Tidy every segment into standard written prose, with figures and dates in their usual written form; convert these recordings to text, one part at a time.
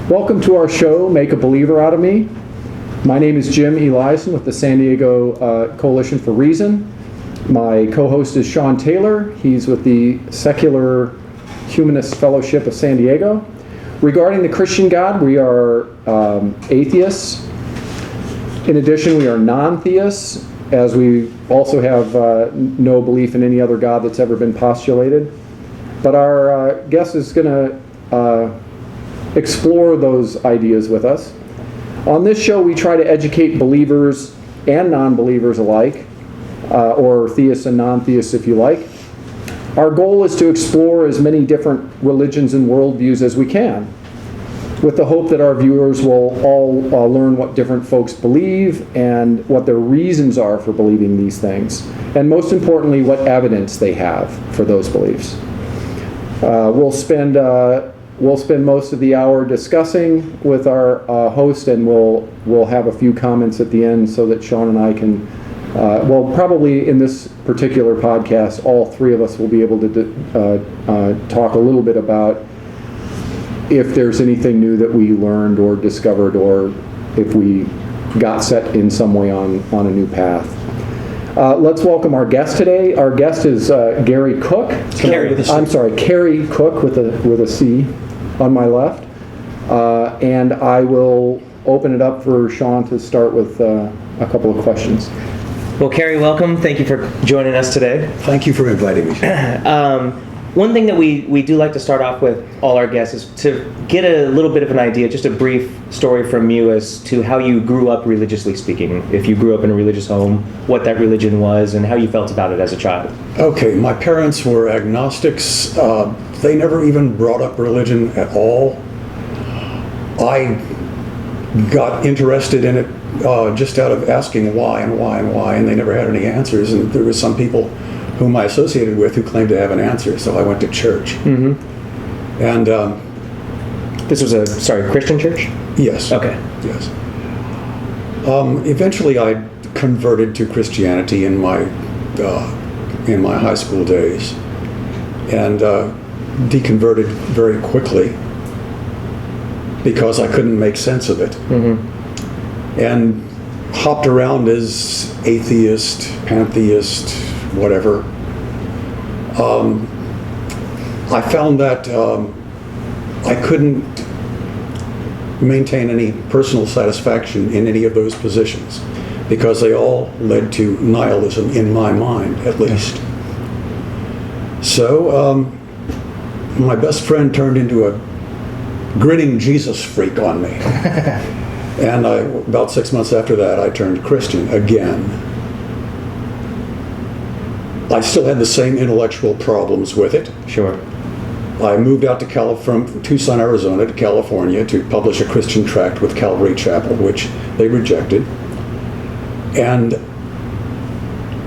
Welcome to our show, Make a Believer Out of Me. My name is Jim Eliason with the San Diego Coalition for Reason. My co-host is Sean Taylor. He's with the Secular Humanist Fellowship of San Diego. Regarding the Christian God, we are atheists. In addition, we are non-theists, as we also have no belief in any other God that's ever been postulated. But our guest is going to explore those ideas with us. On this show, we try to educate believers and non-believers alike, or theists and non-theists if you like. Our goal is to explore as many different religions and worldviews as we can, with the hope that our viewers will all learn what different folks believe and what their reasons are for believing these things, and most importantly, what evidence they have for those beliefs. We'll spend most of the hour discussing with our host, and we'll have a few comments at the end so that Sean and I can, probably in this particular podcast, all three of us will be able to talk a little bit about if there's anything new that we learned or discovered, or if we got set in some way on a new path. Let's welcome our guest today. Our guest is Cary Cook. Cary Cook with a C on my left. And I will open it up for Sean to start with a couple of questions. Well, Cary, welcome. Thank you for joining us today. Thank you for inviting me. One thing that we do like to start off with all our guests is to get a little bit of an idea, just a brief story from you as to how you grew up religiously speaking. If you grew up in a religious home, what that religion was, and how you felt about it as a child. Okay, my parents were agnostics. They never even brought up religion at all. I got interested in it just out of asking why and why and why, and they never had any answers. And there were some people whom I associated with who claimed to have an answer, so I went to church. Mm-hmm. And this was a Christian church? Yes. Okay. Yes. Eventually, I converted to Christianity in my high school days, and deconverted very quickly because I couldn't make sense of it. Mm-hmm. And hopped around as atheist, pantheist, whatever. I found that I couldn't maintain any personal satisfaction in any of those positions because they all led to nihilism in my mind, at least. So my best friend turned into a grinning Jesus freak on me. And about 6 months after that, I turned Christian again. I still had the same intellectual problems with it. Sure. I moved out from Tucson, Arizona to California to publish a Christian tract with Calvary Chapel, which they rejected. And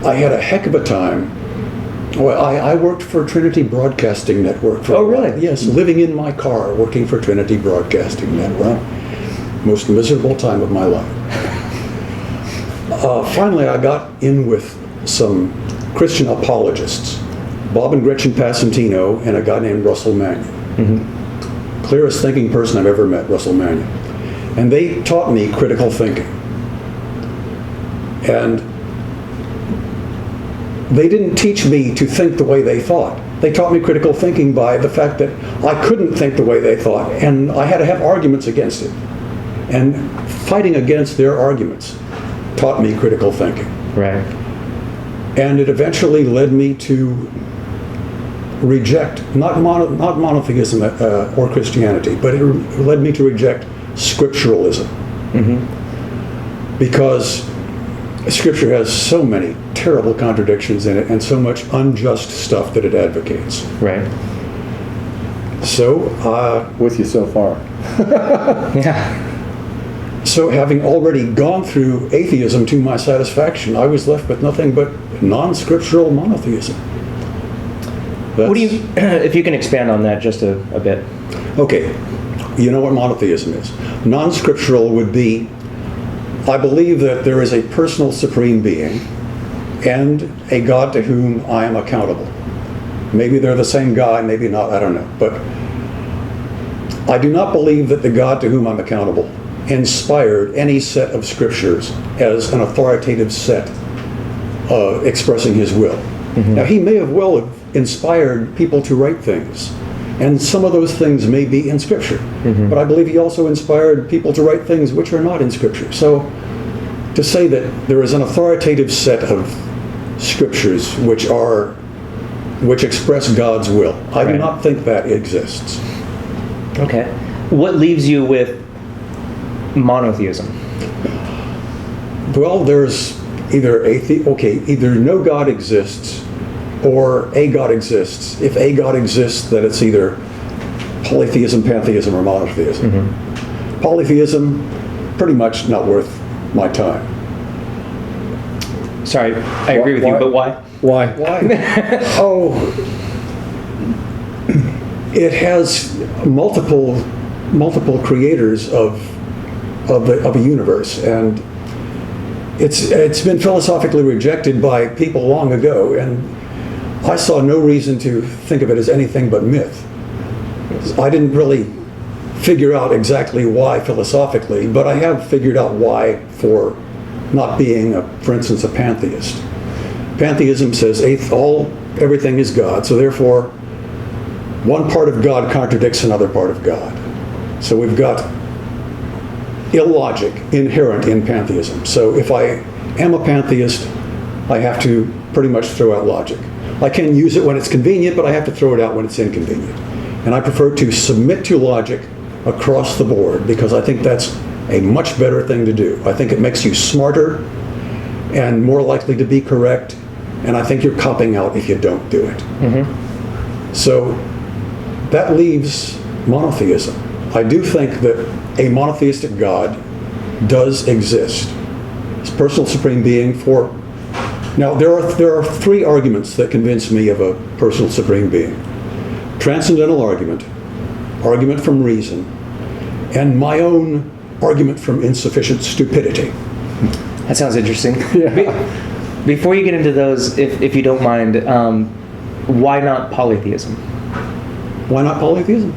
I had a heck of a time. Well, I worked for Trinity Broadcasting Network for a while. Really? Yes, living in my car, working for Trinity Broadcasting Network. Most miserable time of my life. Finally, I got in with some Christian apologists, Bob and Gretchen Passantino, and a guy named Russell Mannion. Mm-hmm. Clearest thinking person I've ever met, Russell Mannion. And they taught me critical thinking. And they didn't teach me to think the way they thought. They taught me critical thinking by the fact that I couldn't think the way they thought, and I had to have arguments against it. And fighting against their arguments taught me critical thinking. Right. And it eventually led me to reject, not monotheism or Christianity, but it led me to reject scripturalism. Mm-hmm. Because Scripture has so many terrible contradictions in it and so much unjust stuff that it advocates. Right. So, with you so far. Yeah. So having already gone through atheism to my satisfaction, I was left with nothing but non-scriptural monotheism. What do you, if you can expand on that just a bit. Okay, you know what monotheism is. Non-scriptural would be, I believe that there is a personal supreme being and a God to whom I am accountable. Maybe they're the same guy, maybe not, I don't know. But I do not believe that the God to whom I'm accountable inspired any set of scriptures as an authoritative set expressing his will. Now, he may have well have inspired people to write things, and some of those things may be in Scripture. But I believe he also inspired people to write things which are not in Scripture. So to say that there is an authoritative set of scriptures which express God's will, I do not think that exists. Okay. What leaves you with monotheism? Well, there's either either no God exists or a God exists. If a God exists, then it's either polytheism, pantheism, or monotheism. Polytheism, pretty much not worth my time. Sorry, I agree with you, but why? Why? Oh, it has multiple creators of a universe, and it's been philosophically rejected by people long ago, and I saw no reason to think of it as anything but myth. I didn't really figure out exactly why philosophically, but I have figured out why for not being, for instance, a pantheist. Pantheism says everything is God, so therefore one part of God contradicts another part of God. So we've got illogic inherent in pantheism. So if I am a pantheist, I have to pretty much throw out logic. I can use it when it's convenient, but I have to throw it out when it's inconvenient. And I prefer to submit to logic across the board because I think that's a much better thing to do. I think it makes you smarter and more likely to be correct, and I think you're copping out if you don't do it. So that leaves monotheism. I do think that a monotheistic God does exist. It's personal supreme being for... Now, there are three arguments that convince me of a personal supreme being. Transcendental argument, argument from reason, and my own argument from insufficient stupidity. That sounds interesting. Yeah. Before you get into those, if you don't mind, why not polytheism? Why not polytheism?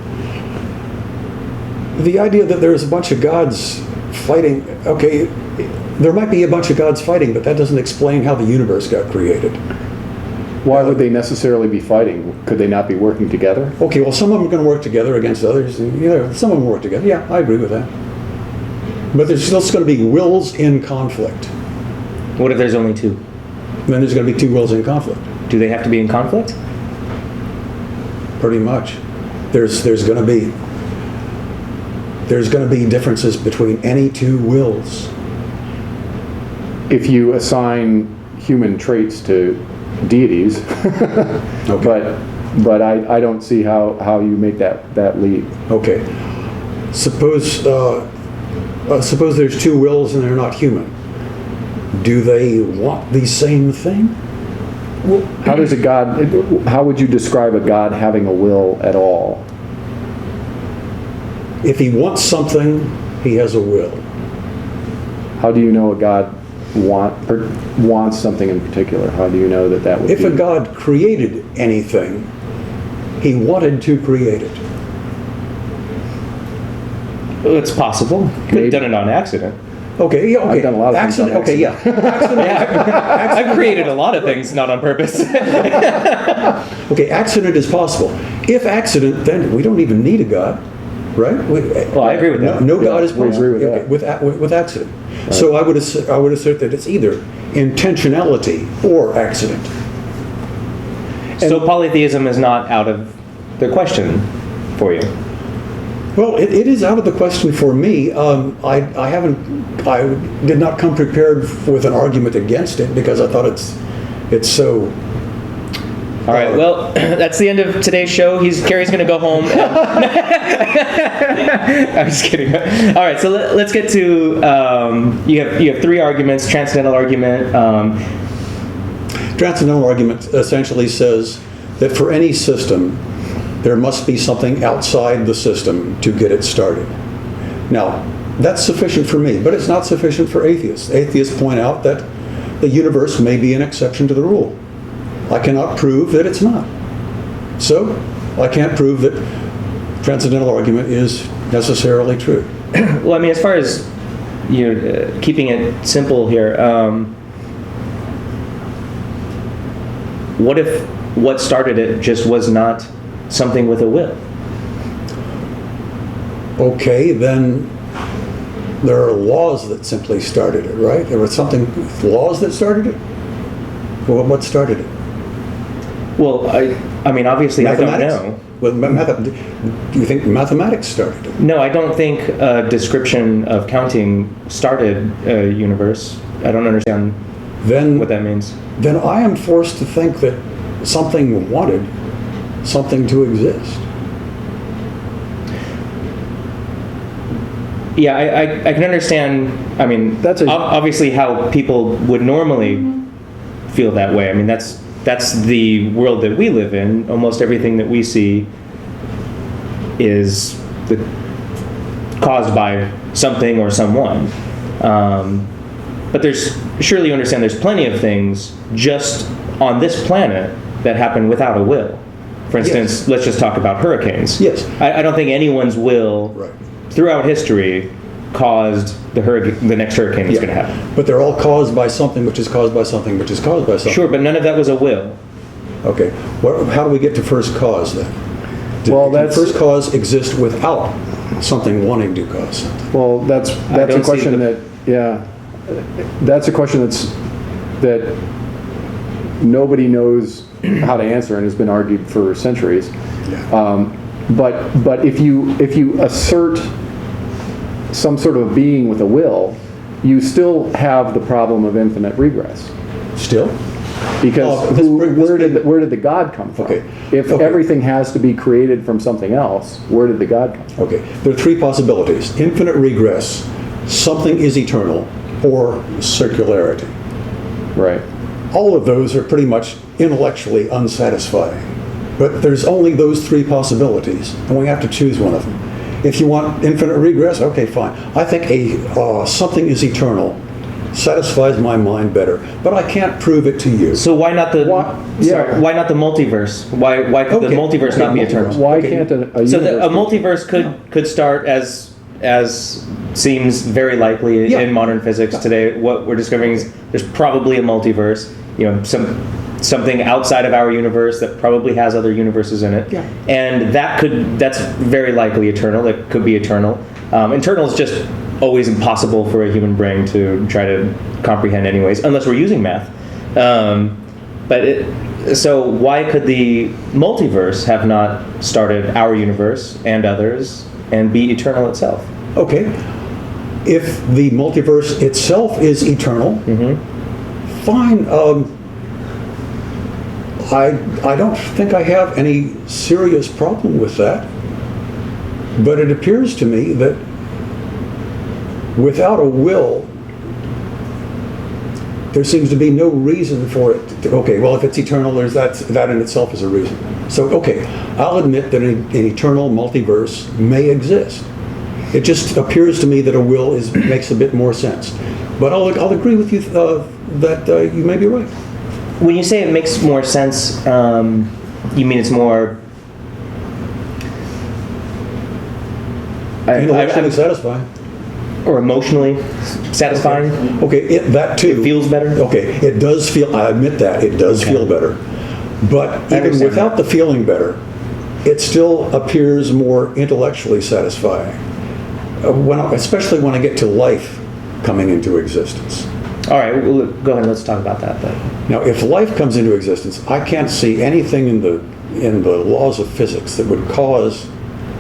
The idea that there's a bunch of gods fighting, okay, there might be a bunch of gods fighting, but that doesn't explain how the universe got created. Why would they necessarily be fighting? Could they not be working together? Okay, well, some of them are going to work together against others. And, some of them work together. Yeah, I agree with that. But there's still going to be wills in conflict. What if there's only two? Then there's going to be two wills in conflict. Do they have to be in conflict? Pretty much. There's going to be differences between any two wills. If you assign human traits to deities, Okay. but I don't see how you make that leap. Okay. Suppose there's two wills and they're not human. Do they want the same thing? How would you describe a God having a will at all? If he wants something, he has a will. How do you know a God wants something in particular? How do you know that would be? If a God created anything, he wanted to create it. Well, it's possible. Could have done it on accident. Okay, yeah, okay. I've done a lot of things on accident. Okay, yeah. I've created a lot of things not on purpose. Okay, accident is possible. If accident, then we don't even need a God, right? Well, I agree with that. No God is we possible agree with that. with accident. Right. So I would assert that it's either intentionality or accident. So polytheism is not out of the question for you. Well, it is out of the question for me. I did not come prepared with an argument against it because I thought it's so. All right. Well, that's the end of today's show. Cary's going to go home. I'm just kidding. All right. So let's get to you have three arguments. Transcendental argument. Transcendental argument essentially says that for any system, there must be something outside the system to get it started. Now, that's sufficient for me, but it's not sufficient for atheists. Atheists point out that the universe may be an exception to the rule. I cannot prove that it's not. So, I can't prove that transcendental argument is necessarily true. Well, I mean, as far as keeping it simple here, what if what started it just was not something with a will? Okay, then there are laws that simply started it, right? There was laws that started it? Well, what started it? Well, I mean, obviously, I don't Mathematics? know. Well, do you think mathematics started it? No, I don't think a description of counting started a universe. I don't understand Then, what that means. then I am forced to think that something wanted something to exist. Yeah, I can understand. I mean, obviously how people would normally feel that way. I mean, that's the world that we live in. Almost everything that we see is caused by something or someone. But surely you understand there's plenty of things just on this planet that happen without a will. For instance, Yes. let's just talk about hurricanes. Yes. I don't think anyone's will Right. throughout history caused the next hurricane that's Yeah. going to happen. But they're all caused by something which is caused by something which is caused by something. Sure, but none of that was a will. Okay. How do we get to first cause then? Well, Can first cause exist without something wanting to cause something? Well, that's a don't see question that's a question that nobody knows how to answer and has been argued for centuries. Yeah. But if you assert some sort of being with a will, you still have the problem of infinite regress. Still? Because where did the God come from? Okay. If everything has to be created from something else, where did the God come from? Okay. There are three possibilities. Infinite regress, something is eternal, or circularity. Right. All of those are pretty much intellectually unsatisfying. But there's only those three possibilities, and we have to choose one of them. If you want infinite regress, okay, fine. I think something is eternal satisfies my mind better, but I can't prove it to you. So why not the why not the multiverse? Why could the multiverse not be eternal? Why can't a universe... So a multiverse could start as seems very likely in modern physics today. What we're discovering is there's probably a multiverse. Something outside of our universe that probably has other universes in it. Yeah. And that's very likely eternal. It could be eternal. Eternal is just always impossible for a human brain to try to comprehend anyways, unless we're using math. So why could the multiverse have not started our universe and others and be eternal itself? Okay. If the multiverse itself is eternal, fine. I don't think I have any serious problem with that. But it appears to me that without a will, there seems to be no reason for it. Okay, well, if it's eternal, there's that in itself is a reason. So, okay, I'll admit that an eternal multiverse may exist. It just appears to me that a will makes a bit more sense. But I'll agree with you that you may be right. When you say it makes more sense, you mean it's more... Intellectually satisfying. Or emotionally satisfying? Okay, that too. It feels better? Okay, it does feel, I admit that, it does feel better. But even without the feeling better, it still appears more intellectually satisfying. Especially when I get to life coming into existence. All right, well, go ahead, let's talk about that then. Now, if life comes into existence, I can't see anything in the laws of physics that would cause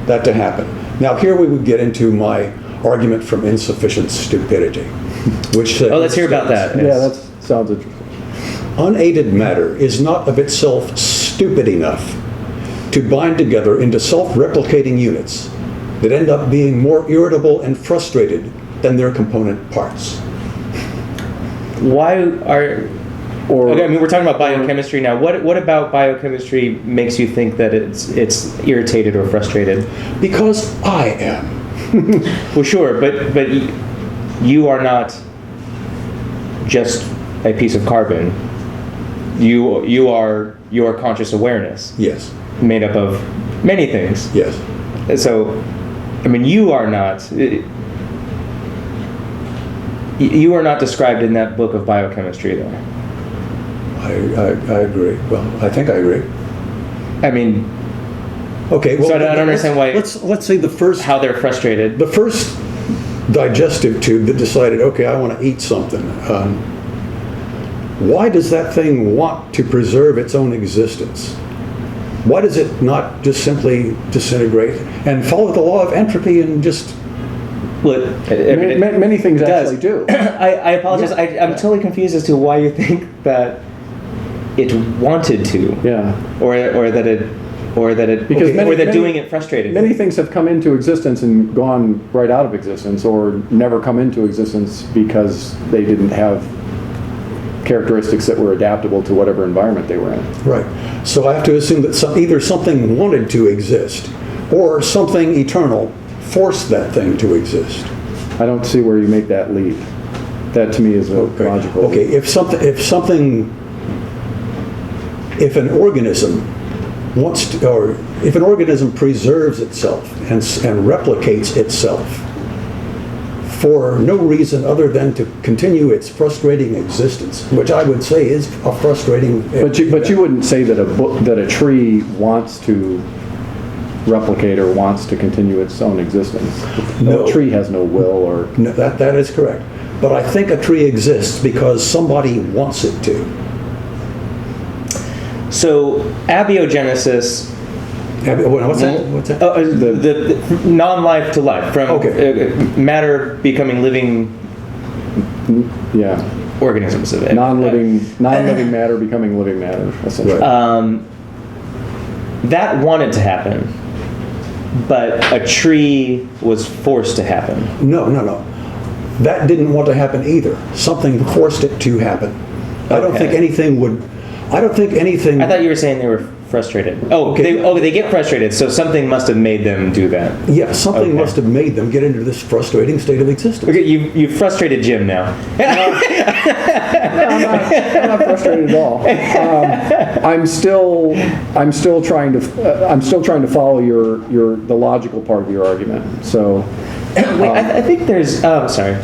that to happen. Now, here we would get into my argument from insufficient stupidity, which says... Oh, let's hear about that. Yeah, that sounds interesting. Unaided matter is not of itself stupid enough to bind together into self-replicating units that end up being more irritable and frustrated than their component parts. Why are... Okay, I mean, we're talking about biochemistry now. What about biochemistry makes you think that it's irritated or frustrated? Because I am. Well, sure, but you are not just a piece of carbon. You are conscious awareness. Yes. Made up of many things. Yes. So, I mean, you are not described in that book of biochemistry, though. I agree. Well, I think I agree. I mean, okay. Well, so I don't understand why. Let's say how they're frustrated. The first digestive tube that decided, okay, I want to eat something. Why does that thing want to preserve its own existence? Why does it not just simply disintegrate and follow the law of entropy and just... Well, many things actually do. I apologize. Yeah. I'm totally confused as to why you think that it wanted to. Yeah. Or that doing it frustrated. Many things have come into existence and gone right out of existence, or never come into existence because they didn't have characteristics that were adaptable to whatever environment they were in. Right. So I have to assume that either something wanted to exist, or something eternal forced that thing to exist. I don't see where you make that leap. That to me is a logical. Okay. If an organism wants to, or if an organism preserves itself and replicates itself for no reason other than to continue its frustrating existence, which I would say is a frustrating. But you wouldn't say that a tree wants to replicate or wants to continue its own existence. No. A tree has no will or. No, that is correct. But I think a tree exists because somebody wants it to. So abiogenesis. What's that? The non-life to life, from matter becoming living organisms. Non-living matter becoming living matter, essentially. That wanted to happen, but a tree was forced to happen. No. That didn't want to happen either. Something forced it to happen. I don't think anything would. I don't think anything. I thought you were saying they were frustrated. They get frustrated, so something must have made them do that. Yeah, something must have made them get into this frustrating state of existence. Okay, you frustrated Jim now. I'm not frustrated at all. I'm still trying to follow the logical part of your argument. So, wait, I think there's. Sorry.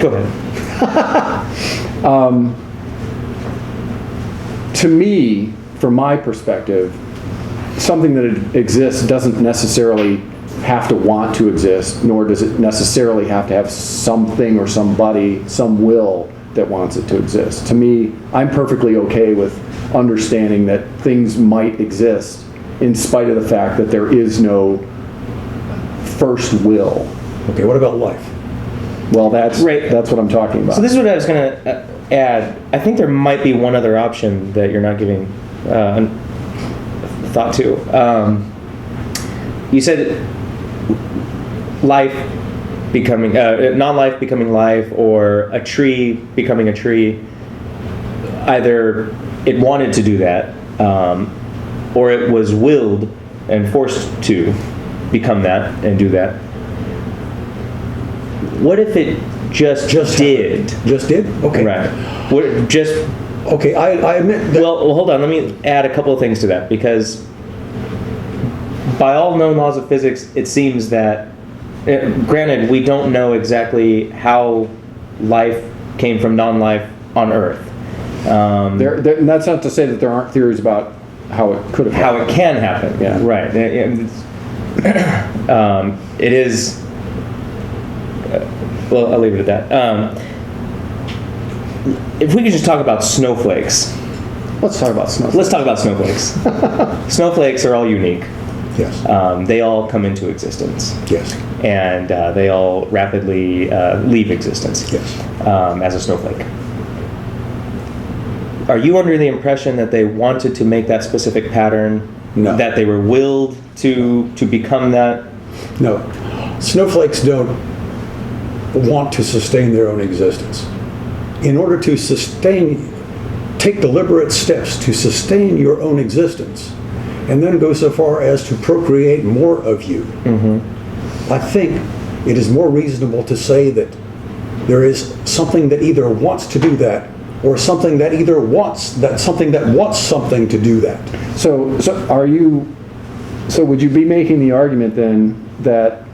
Go ahead. To me, from my perspective, something that exists doesn't necessarily have to want to exist, nor does it necessarily have to have something or somebody, some will that wants it to exist. To me, I'm perfectly okay with understanding that things might exist in spite of the fact that there is no first will. Okay, what about life? Well, that's what I'm talking about. So this is what I was going to add. I think there might be one other option that you're not giving thought to. You said life becoming non-life becoming life, or a tree becoming a tree. Either it wanted to do that, or it was willed and forced to become that and do that. What if it just did? Just did? Okay. Right. What Okay, I admit that. Well, hold on. Let me add a couple of things to that, because by all known laws of physics, it seems that, granted, we don't know exactly how life came from non-life on Earth. And that's not to say that there aren't theories about how it could have happened. How it can happen. Yeah. Right. It is. Well, I'll leave it at that. If we could just talk about snowflakes. Let's talk about snowflakes. Let's talk about snowflakes. Snowflakes are all unique. Yes. They all come into existence. Yes. And they all rapidly leave existence. Yes. As a snowflake. Are you under the impression that they wanted to make that specific pattern? No. That they were willed to become that? No. Snowflakes don't want to sustain their own existence. In order to take deliberate steps to sustain your own existence, and then go so far as to procreate more of you, I think it is more reasonable to say that there is something that either wants to do that, or something that either wants that something that wants something to do that. So are you So would you be making the argument then that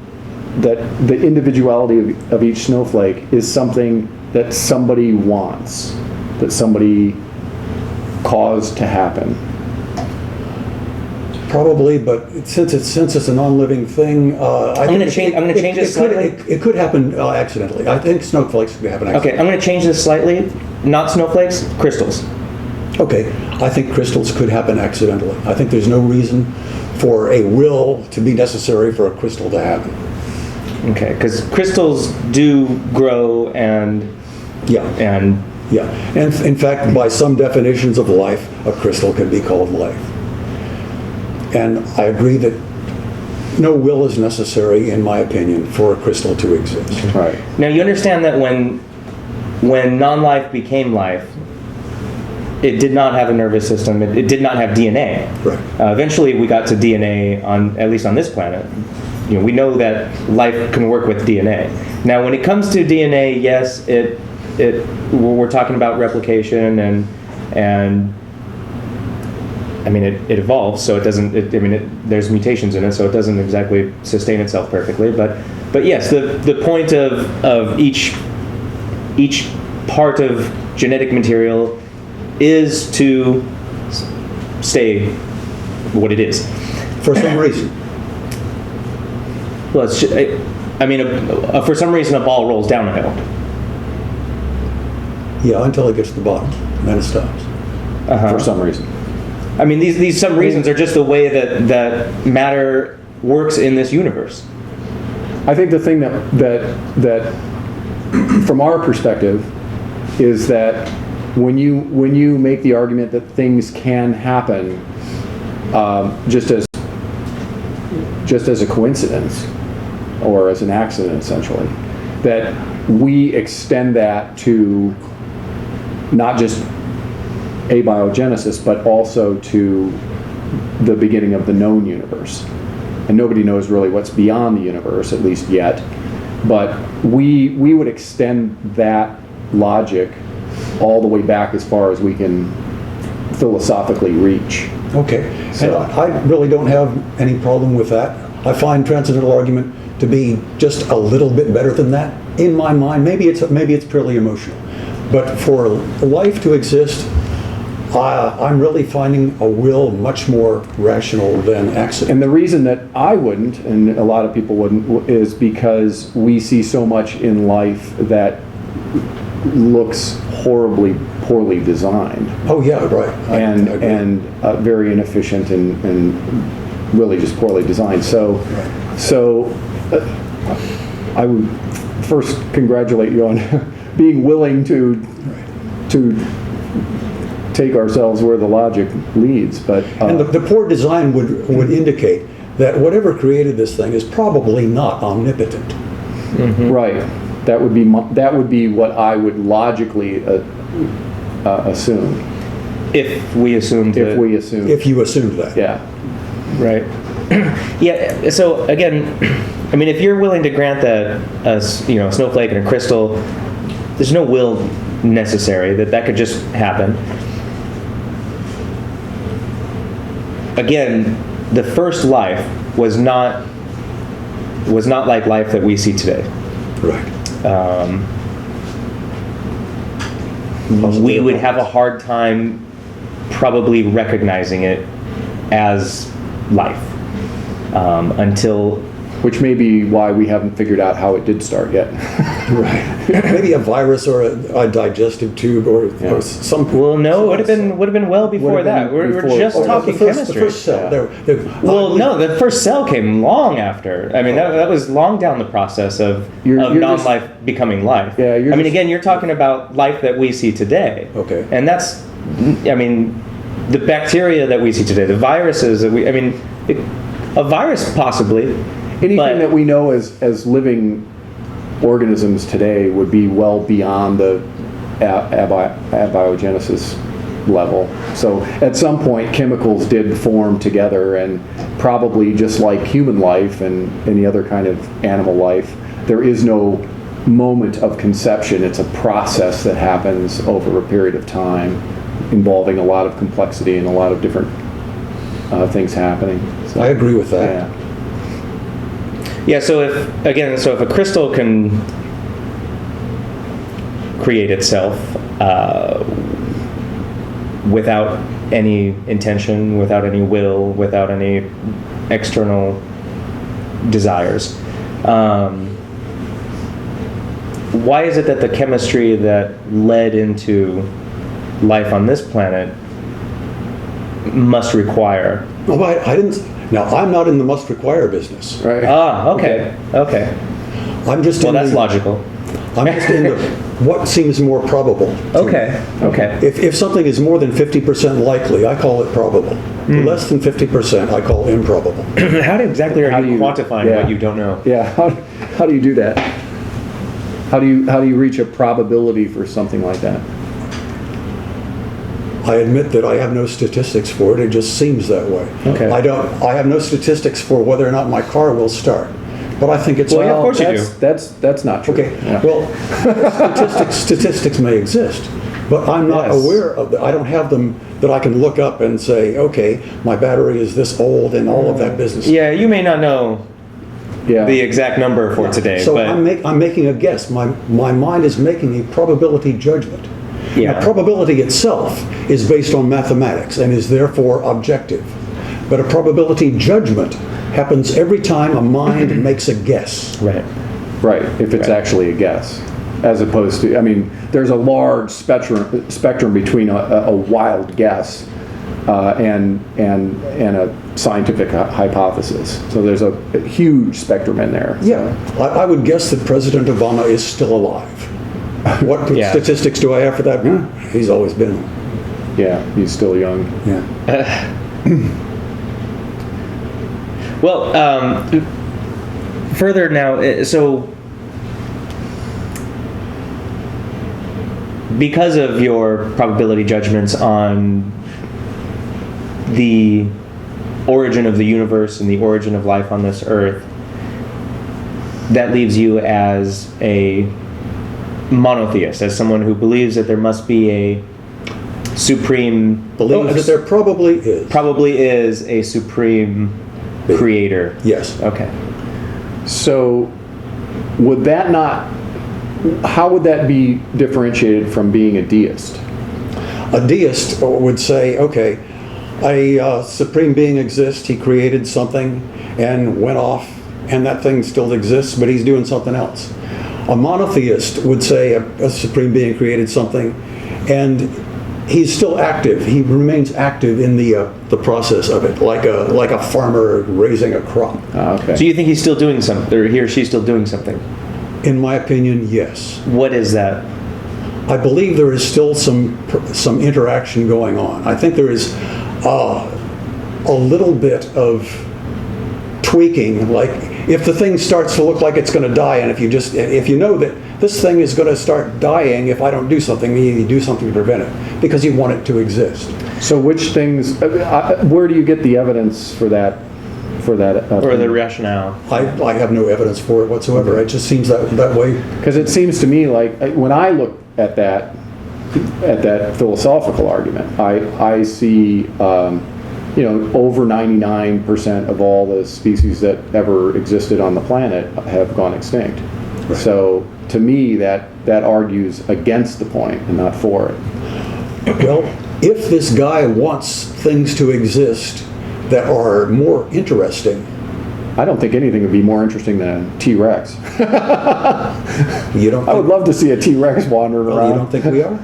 the individuality of each snowflake is something that somebody wants, that somebody caused to happen? Probably, but since it's a non-living thing, I'm going to change this slightly. It could happen accidentally. I think snowflakes could happen accidentally. Okay, I'm going to change this slightly. Not snowflakes, crystals. Okay, I think crystals could happen accidentally. I think there's no reason for a will to be necessary for a crystal to happen. Okay, because crystals do grow and Yeah. And in fact, by some definitions of life, a crystal can be called life. And I agree that no will is necessary, in my opinion, for a crystal to exist. Right. Now you understand that when non-life became life, it did not have a nervous system. It did not have DNA. Right. Eventually, we got to DNA at least on this planet. We know that life can work with DNA. Now, when it comes to DNA, yes, we're talking about replication and I mean, it evolves, so it doesn't. There's mutations in it, so it doesn't exactly sustain itself perfectly. But yes, the point of each part of genetic material is to stay what it is. For some reason. Well, for some reason, a ball rolls down a hill. Yeah, until it gets to the bottom, and then it stops. For some reason. I mean, these some reasons are just the way that matter works in this universe. I think the thing that from our perspective is that when you make the argument that things can happen just as a coincidence or as an accident, essentially, that we extend that to not just abiogenesis, but also to the beginning of the known universe. And nobody knows really what's beyond the universe, at least yet. But we would extend that logic all the way back as far as we can philosophically reach. Okay, So- and I really don't have any problem with that. I find transcendental argument to be just a little bit better than that. In my mind, maybe it's purely emotional. But for life to exist, I'm really finding a will much more rational than accident. And the reason that I wouldn't, and a lot of people wouldn't, is because we see so much in life that looks poorly designed. Oh yeah, right. I agree. and very inefficient and really just poorly designed. So I would first congratulate you on being willing to take ourselves where the logic leads. But And the poor design would indicate that whatever created this thing is probably not omnipotent. Mm-hmm. right, that would be what I would logically assume. If we assume If we assume. If you assumed that. Yeah. right. Yeah. So again, I mean, if you're willing to grant that a snowflake and a crystal, there's no will necessary, that could just happen. Again, the first life was not like life that we see today. Right. We would have a hard time probably recognizing it as life until. Which may be why we haven't figured out how it did start yet. Right. Maybe a virus or a digestive tube or some. Well, no, it would have been well before Would have that. been We're before- just oh, talking the first, chemistry. The first cell. Yeah. Well, no, the first cell came long after. I mean, that was long down the process of You're non-life becoming life. Yeah, you're I mean, just- again, you're talking about life that we see today. Okay. And that's, I mean, the bacteria that we see today, the viruses that a virus possibly. Anything but- that we know as living organisms today would be well beyond the abiogenesis level. So at some point, chemicals did form together, and probably just like human life and any other kind of animal life, there is no moment of conception. It's a process that happens over a period of time, involving a lot of complexity and a lot of different things happening. So, I agree with that. Yeah, so if a crystal can create itself without any intention, without any will, without any external desires, why is it that the chemistry that led into life on this planet must require? Well, I didn't. Now, I'm not in the must require business. Right. Okay. I'm just Well, in that's logical. I'm just in the what seems more probable. to me. Okay. If something is more than 50% likely, I call it probable. Less than 50%, I call improbable. How exactly are How do you you- quantifying yeah. what you don't know? Yeah. How do you do that? How do you reach a probability for something like that? I admit that I have no statistics for it. It just seems that way. Okay. I have no statistics for whether or not my car will start. But I think it's Well, yeah, of course you that's not true. Okay. Yeah. Well, statistics may exist, but I'm not Yes. aware of them. I don't have them that I can look up and say, okay, my battery is this old and all of that business. Yeah, you may not know Yeah. the exact number for today, So but I'm making a guess. My mind is making a probability judgment. Yeah. Now, probability itself is based on mathematics and is therefore objective. But a probability judgment happens every time a mind makes a guess. right. Right, if it's actually a guess, as opposed to, I mean, there's a large spectrum between a wild guess and a scientific hypothesis. So there's a huge spectrum in there. Yeah, I would guess that President Obama is still alive. What Yeah. statistics do I have for that? He's always been. Yeah, he's still young. Yeah. Well, further now, so because of your probability judgments on the origin of the universe and the origin of life on this earth, that leaves you as a monotheist, as someone who believes that there must be a supreme, Believes that there probably is. a supreme creator. Yes. Okay. So would that not, how would that be differentiated from being a deist? A deist would say, okay, a supreme being exists, he created something and went off, and that thing still exists, but he's doing something else. A monotheist would say a supreme being created something, and he's still active. He remains active in the process of it, like a farmer raising a crop. Okay. So you think he's still doing something, or he or she's still doing something? In my opinion, yes. What is that? I believe there is still some interaction going on. I think there is a little bit of tweaking, like if the thing starts to look like it's going to die, and if you know that this thing is going to start dying if I don't do something, you do something to prevent it because you want it to exist. So which things, where do you get the evidence for that? Or the rationale? I have no evidence for it whatsoever. It just seems that way. Because it seems to me like when I look at that philosophical argument, I see over 99% of all the species that ever existed on the planet have gone extinct. Right. So to me, that argues against the point and not for it. Well, if this guy wants things to exist that are more interesting, I don't think anything would be more interesting than a T-Rex. You don't? I would love to see a T-Rex wandering around. You don't think we are?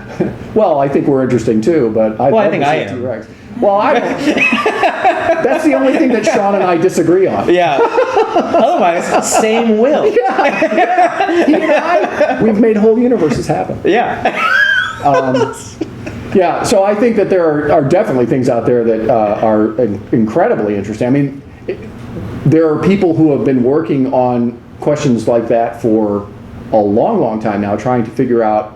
Well, I think we're interesting too, but I think I a am. T-Rex. Well, that's the only thing that Sean and I disagree on. Yeah. Otherwise, same will. He and I, we've made whole universes happen. Yeah. Yeah, so I think that there are definitely things out there that are incredibly interesting. I mean, there are people who have been working on questions like that for a long, long time now, trying to figure out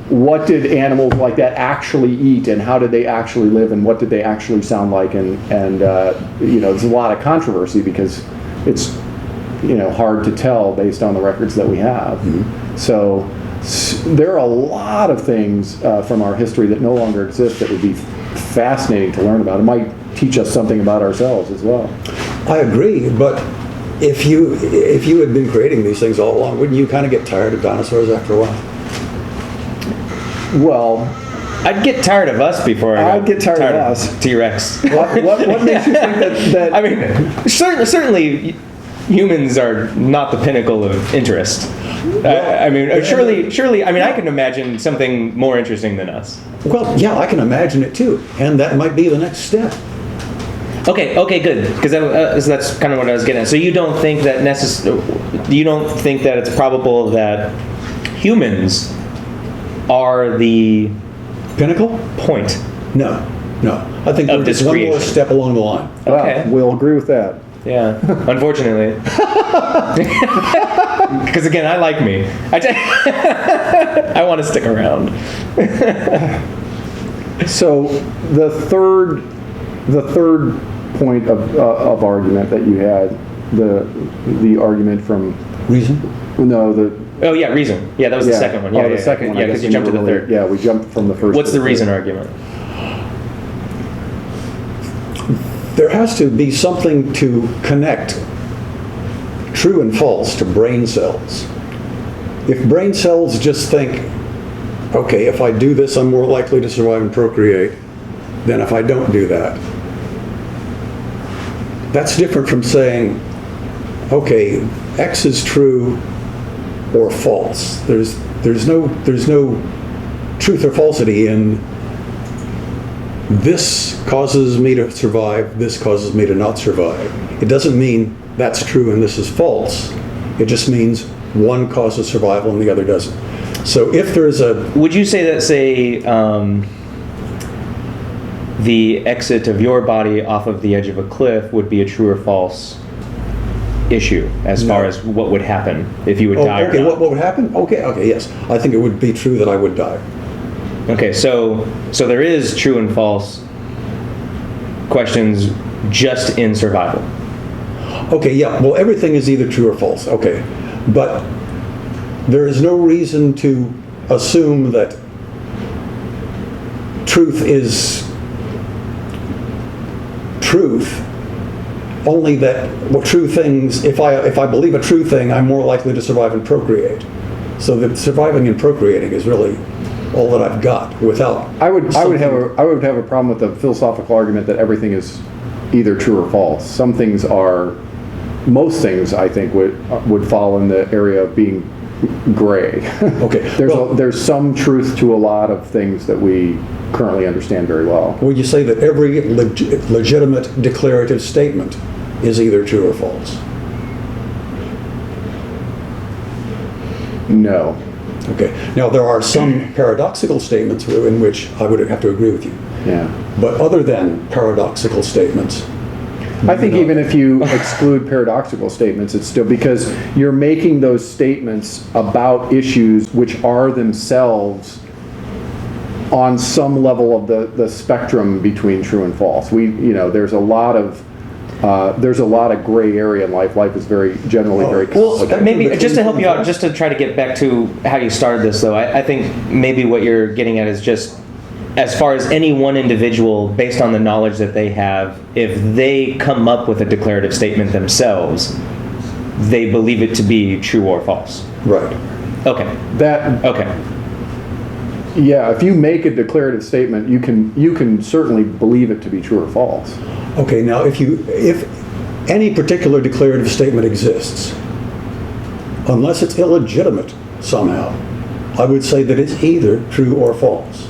what did animals like that actually eat, and how did they actually live, and what did they actually sound like, and there's a lot of controversy because it's hard to tell based on the records that we have. Mm-hmm. So there are a lot of things from our history that no longer exist that would be fascinating to learn about. It might teach us something about ourselves as well. I agree, but if you had been creating these things all along, wouldn't you kind of get tired of dinosaurs after a while? Well, I'd get tired of us before I'd get tired of us. T-Rex. what makes you think that I mean, certainly humans are not the pinnacle of interest. I mean, surely. I mean, I can imagine something more interesting than us. Well, yeah, I can imagine it too, and that might be the next step. Okay, good. Because that's kind of what I was getting at. So you don't think that you don't think that it's probable that humans are the Pinnacle? point? No. I think Of we're just this one more creation. step along the line. Okay. we'll agree with that. Yeah, unfortunately. Because again, I like me. I want to stick around. So the third point of argument that you had, the argument from Reason? Oh yeah, reason. Yeah, that was the second one. Yeah, the second one. Yeah, because you jumped to the third. Yeah, we jumped from the first. What's to the reason argument? There has to be something to connect true and false to brain cells. If brain cells just think, okay, if I do this, I'm more likely to survive and procreate than if I don't do that. That's different from saying, okay, X is true or false. There's no truth or falsity in this causes me to survive, this causes me to not survive. It doesn't mean that's true and this is false. It just means one causes survival and the other doesn't. So if there's a... Would you say that, the exit of your body off of the edge of a cliff would be a true or false issue as far as what would happen if you would die okay, or not? what would happen? Okay, yes. I think it would be true that I would die. Okay, so there is true and false questions just in survival. Okay, yeah, well, everything is either true or false, okay. But there is no reason to assume that truth is truth, only that true things, if I believe a true thing, I'm more likely to survive and procreate. So that surviving and procreating is really all that I've got without... I would have a problem with the philosophical argument that everything is either true or false. Some things are, most things I think would fall in the area of being gray. Okay. There's some truth to a lot of things that we currently understand very well. Would you say that every legitimate declarative statement is either true or false? No. Okay. Now, there are some paradoxical statements in which I would have to agree with you. Yeah. But other than paradoxical statements... I think even if you exclude paradoxical statements, it's still because you're making those statements about issues which are themselves on some level of the spectrum between true and false. There's a lot of gray area in life. Life is generally very complicated. Well, maybe just to help you out, just to try to get back to how you started this, though, I think maybe what you're getting at is just as far as any one individual, based on the knowledge that they have, if they come up with a declarative statement themselves, they believe it to be true or false. Right. Okay. Okay. Yeah, if you make a declarative statement, you can certainly believe it to be true or false. Okay, now if any particular declarative statement exists, unless it's illegitimate somehow, I would say that it's either true or false.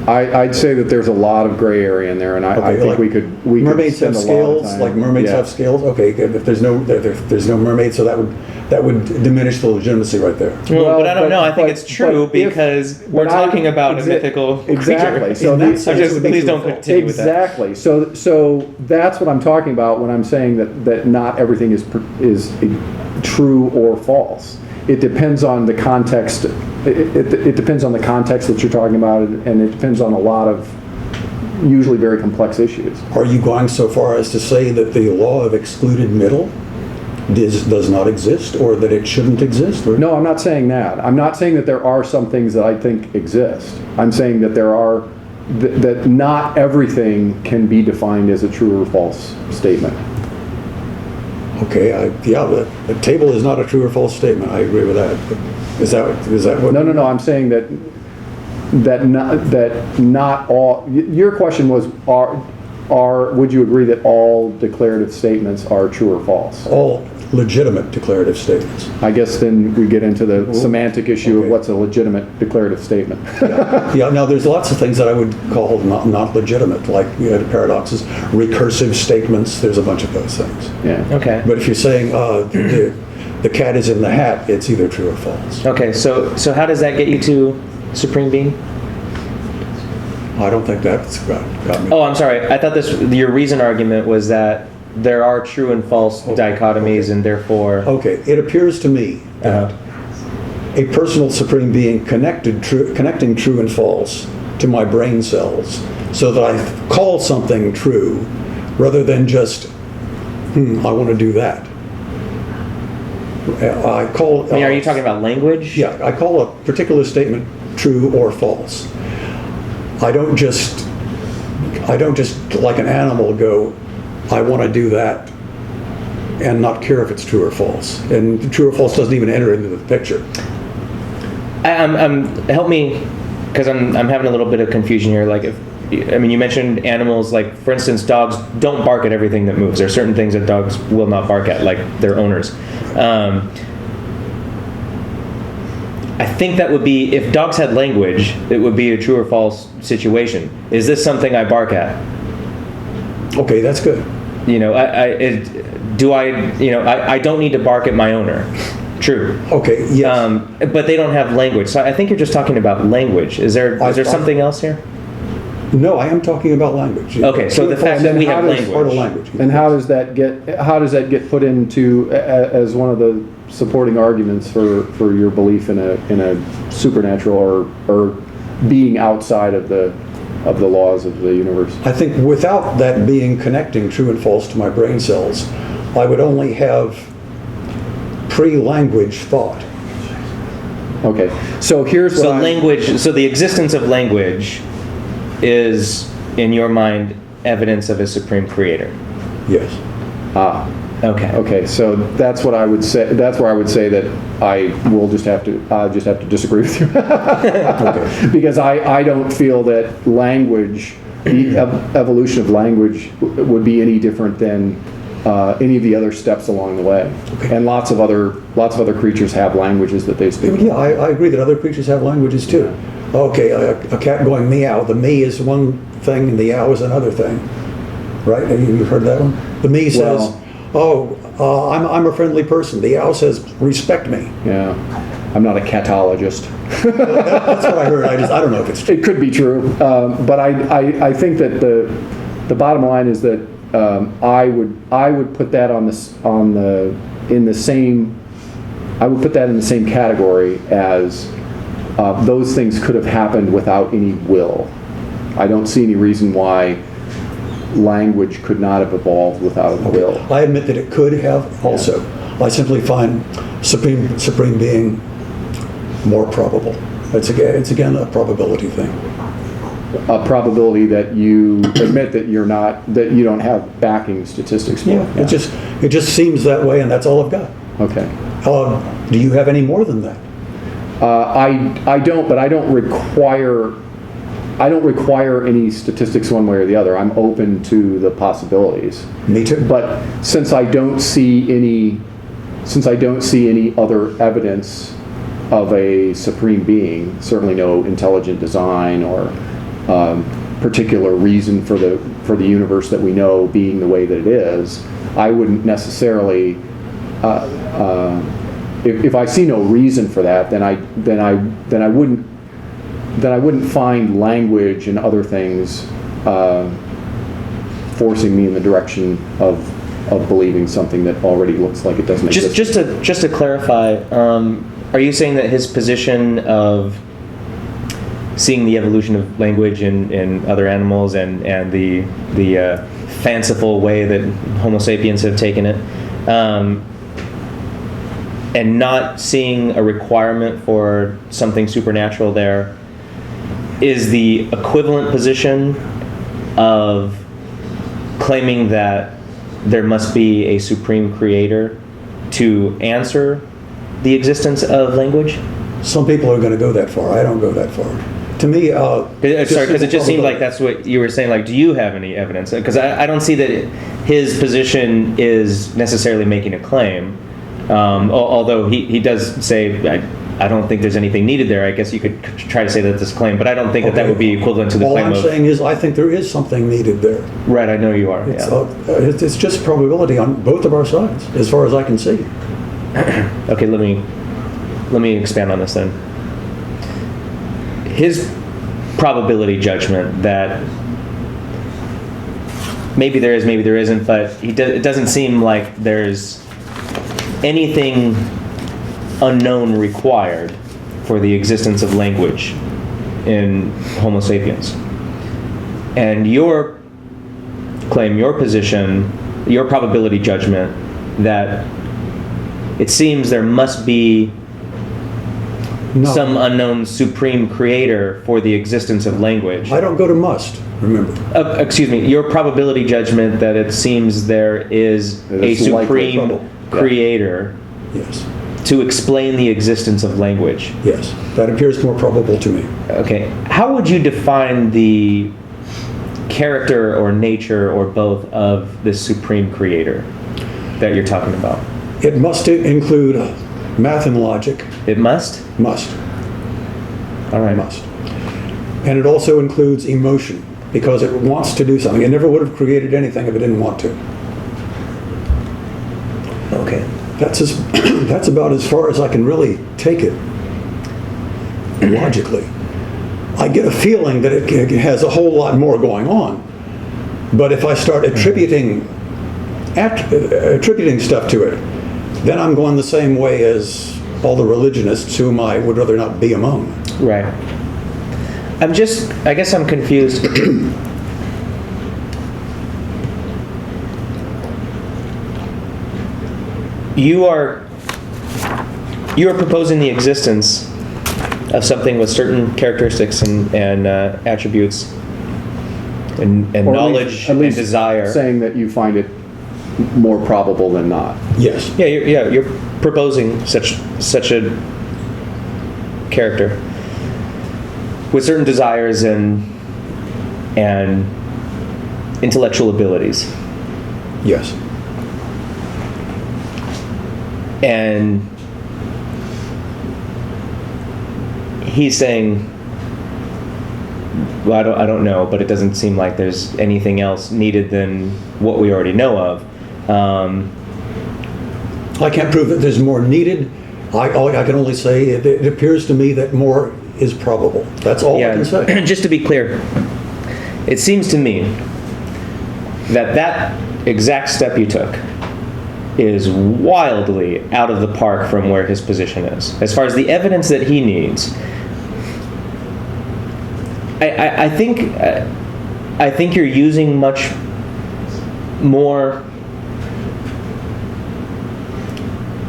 I'd say that there's a lot of gray area in there, and I think we could mermaids spend have a lot of scales, time. like mermaids have scales. Okay, good. If there's no mermaid, so that would diminish the legitimacy right there. Well, but I don't know. I think it's true because we're talking about a mythical creature. Exactly. So please don't continue with that. Exactly. So that's what I'm talking about when I'm saying that not everything is true or false. It depends on the context. It depends on the context that you're talking about, and it depends on a lot of usually very complex issues. Are you going so far as to say that the law of excluded middle does not exist, or that it shouldn't exist? Or? No, I'm not saying that. I'm not saying that there are some things that I think exist. I'm saying that there are that not everything can be defined as a true or false statement. Okay, the table is not a true or false statement. I agree with that. But is that what? No. I'm saying that not all. Your question was, would you agree that all declarative statements are true or false? All legitimate declarative statements. I guess then we get into the semantic issue of Okay. what's a legitimate declarative statement. Yeah, now there's lots of things that I would call not legitimate, like paradoxes, recursive statements, there's a bunch of those things. Yeah. Okay. But if you're saying the cat is in the hat, it's either true or false. Okay, so how does that get you to supreme being? I don't think that's got me. Oh, I'm sorry. I thought your reason argument was that there are true and false dichotomies, and therefore... Okay, it appears to me that a personal supreme being connecting true and false to my brain cells so that I call something true rather than just, I want to do that. are you talking about language? Yeah, I call a particular statement true or false. I don't just like an animal go, I want to do that, and not care if it's true or false. And true or false doesn't even enter into the picture. Help me, because I'm having a little bit of confusion here. Like, you mentioned animals, like, for instance, dogs don't bark at everything that moves. There are certain things that dogs will not bark at, like their owners. I think that would be, if dogs had language, it would be a true or false situation. Is this something I bark at? Okay, that's good. I don't need to bark at my owner. True. Okay, yes. But they don't have language. So I think you're just talking about language. Is there something else here? No, I am talking about language. Okay, so the fact that we have Part of language. language. And how does that get put into as one of the supporting arguments for your belief in a supernatural or being outside of the laws of the universe? I think without that being connecting true and false to my brain cells, I would only have pre-language thought. Okay, so here's what language. So the existence of language is, in your mind, evidence of a supreme creator. Yes. Okay. So that's what I would say. That's where I would say that I will just have to disagree with you. Okay. Because I don't feel that language, the evolution of language, would be any different than any of the other steps along the way. Okay. And lots of other creatures have languages that they speak. Yeah, I agree that other creatures have languages too. Okay, a cat going meow. The me is one thing, and the ow is another thing. Right? Have you heard that one? The me says, I'm a friendly person. The owl says, respect me. Yeah, I'm not a catologist. That's what I heard. I don't know if it's true. It could be true, but I think that the bottom line is that I would put that in the same category as those things could have happened without any will. I don't see any reason why language could not have evolved without a will. I admit that it could have also. Yeah. I simply find supreme being more probable. It's again a probability thing. A probability that you admit that you don't have backing statistics for. Yeah. It just seems that way, and that's all I've got. Okay. Do you have any more than that? I don't, but I don't require any statistics one way or the other. I'm open to the possibilities. Me too. But since I don't see any other evidence of a supreme being, certainly no intelligent design or particular reason for the universe that we know being the way that it is, I wouldn't necessarily. If I see no reason for that, then I wouldn't find language and other things forcing me in the direction of believing something that already looks like it doesn't exist. Just to clarify, are you saying that his position of seeing the evolution of language in other animals and the fanciful way that Homo sapiens have taken it, and not seeing a requirement for something supernatural there, is the equivalent position of claiming that there must be a supreme creator to answer the existence of language? Some people are going to go that far. I don't go that far. To me, Sorry, because it just seemed like that's what you were saying. Like, do you have any evidence? Because I don't see that his position is necessarily making a claim. Although he does say, I don't think there's anything needed there. I guess you could try to say that this claim, but I don't think that would be equivalent to the claim of... All I'm saying is I think there is something needed there. Right, I know you are. It's just probability on both of our sides, as far as I can see. Okay, let me expand on this then. His probability judgment that maybe there is, maybe there isn't, but it doesn't seem like there's anything unknown required for the existence of language in Homo sapiens. And your claim, your position, your probability judgment that it seems there must be some unknown supreme creator for the existence of language. I don't go to must, remember. Excuse me, your probability judgment that it seems there is a supreme creator Yes. to explain the existence of language. Yes, that appears more probable to me. Okay, how would you define the character or nature or both of this supreme creator that you're talking about? It must include math and logic. It must? Must. All right. Must. And it also includes emotion, because it wants to do something. It never would have created anything if it didn't want to. Okay. That's about as far as I can really take it logically. I get a feeling that it has a whole lot more going on. But if I start attributing stuff to it, then I'm going the same way as all the religionists whom I would rather not be among. Right. I guess I'm confused. You are proposing the existence of something with certain characteristics and attributes and Or knowledge at least and desire. saying that you find it more probable than not. Yes. Yeah, you're proposing such a character with certain desires and intellectual abilities. Yes. And he's saying, well, I don't know, but it doesn't seem like there's anything else needed than what we already know of. I can't prove that there's more needed. I can only say it appears to me that more is probable. That's all I can say. Just to be clear, it seems to me that exact step you took is wildly out of the park from where his position is. As far as the evidence that he needs, I think you're using much more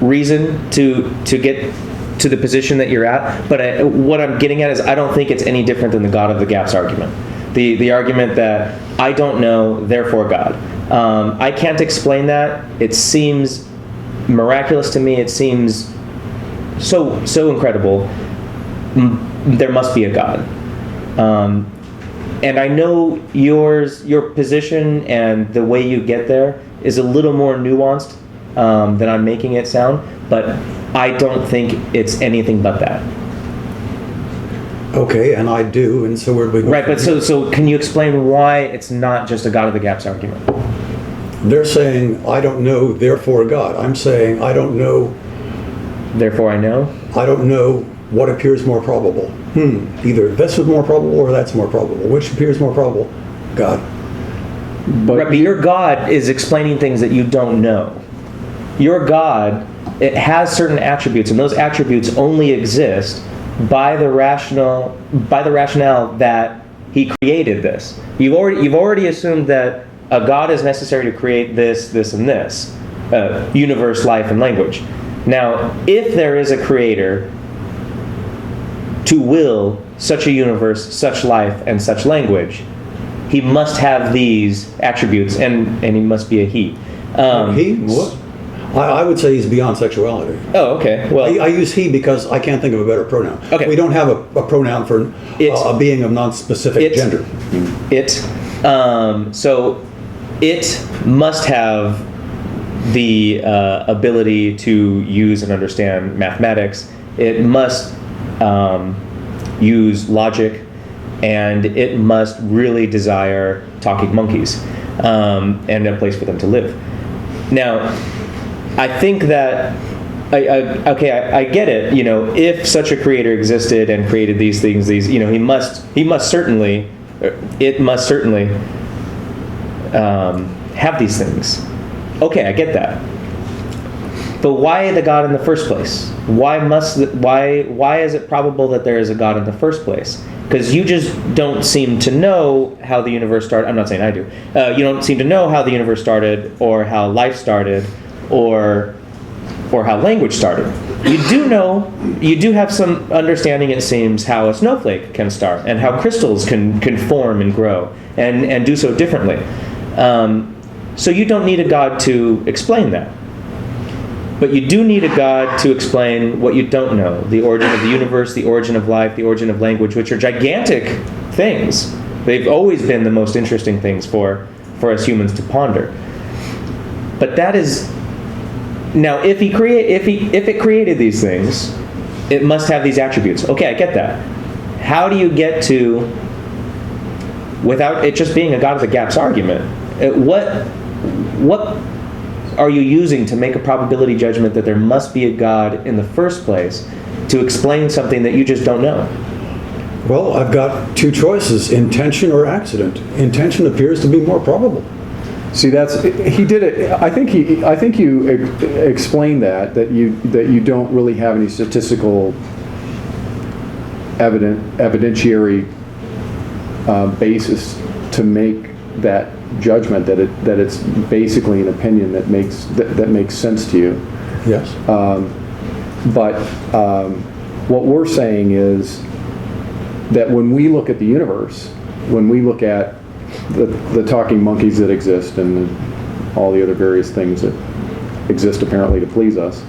reason to get to the position that you're at. But what I'm getting at is I don't think it's any different than the God of the Gaps argument. The argument that I don't know, therefore God. I can't explain that. It seems miraculous to me. It seems so incredible. There must be a God. And I know your position and the way you get there is a little more nuanced than I'm making it sound, but I don't think it's anything but that. Okay, and I do, and so we're right. But so can you explain why it's not just a God of the Gaps argument? They're saying I don't know, therefore God. I'm saying I don't know, therefore I know. I don't know what appears more probable. Either this is more probable or that's more probable. Which appears more probable? God. But your God is explaining things that you don't know. Your God, it has certain attributes, and those attributes only exist by the rationale that he created this. You've already assumed that a God is necessary to create this, and this, universe, life, and language. Now, if there is a creator, to will such a universe, such life, and such language, he must have these attributes, and he must be a he. He? What? I would say he's beyond sexuality. Oh, okay. Well, I use he because I can't think of a better pronoun. Okay. We don't have a pronoun for a being of non-specific gender. So it must have the ability to use and understand mathematics. It must use logic, and it must really desire talking monkeys and a place for them to live. Now, I think that I get it. If such a creator existed and created these things, it must certainly have these things. Okay, I get that. But why the God in the first place? Why is it probable that there is a God in the first place? Because you just don't seem to know how the universe started. I'm not saying I do. You don't seem to know how the universe started, or how life started, or how language started. You do have some understanding, it seems, how a snowflake can start, and how crystals can form and grow, and do so differently. So you don't need a God to explain that. But you do need a God to explain what you don't know: the origin of the universe, the origin of life, the origin of language, which are gigantic things. They've always been the most interesting things for us humans to ponder. But that is, now if it created these things, it must have these attributes. Okay, I get that. How do you get to, without it just being a God of the gaps argument, what are you using to make a probability judgment that there must be a God in the first place to explain something that you just don't know? Well, I've got two choices: intention or accident. Intention appears to be more probable. See, he did it. I think you explained that you don't really have any statistical evidentiary basis to make that judgment, that it's basically an opinion that makes sense to you. Yes. But what we're saying is that when we look at the universe, when we look at the talking monkeys that exist and all the other various things that exist apparently to please us,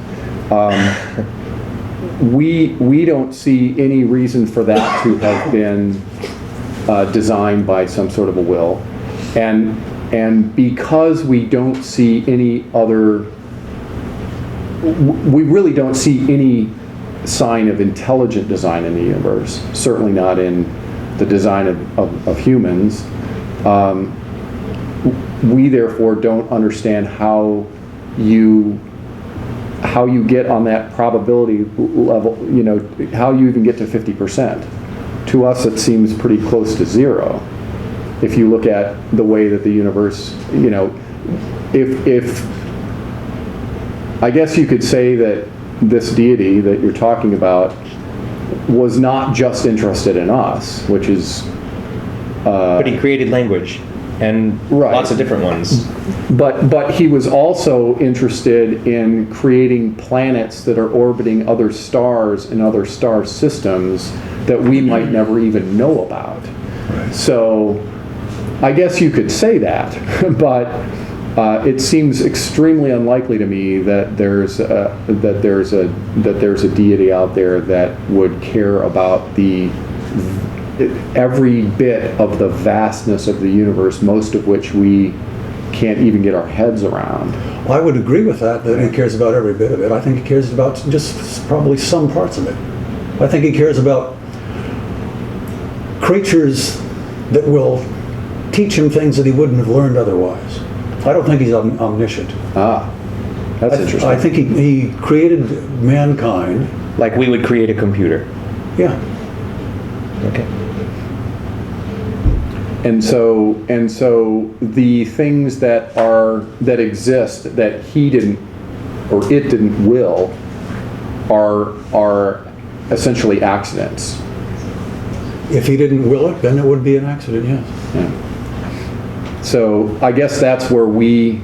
we don't see any reason for that to have been designed by some sort of a will. And because we don't see any other, we really don't see any sign of intelligent design in the universe, certainly not in the design of humans. We therefore don't understand how you get on that probability level, how you even get to 50%. To us, it seems pretty close to zero. If you look at the way that the universe, if I guess you could say that this deity that you're talking about was not just interested in us, which is... but he created language, and lots of different ones. But he was also interested in creating planets that are orbiting other stars and other star systems that we might never even know about. Right. So I guess you could say that, but it seems extremely unlikely to me that there's a deity out there that would care about every bit of the vastness of the universe, most of which we can't even get our heads around. I would agree with that he cares about every bit of it. I think he cares about just probably some parts of it. I think he cares about creatures that will teach him things that he wouldn't have learned otherwise. I don't think he's omniscient. That's interesting. I think he created mankind. Like we would create a computer. Yeah. Okay. And so the things that exist that he didn't, or it didn't will, are essentially accidents. If he didn't will it, then it would be an accident, yes. Yeah. So I guess that's where we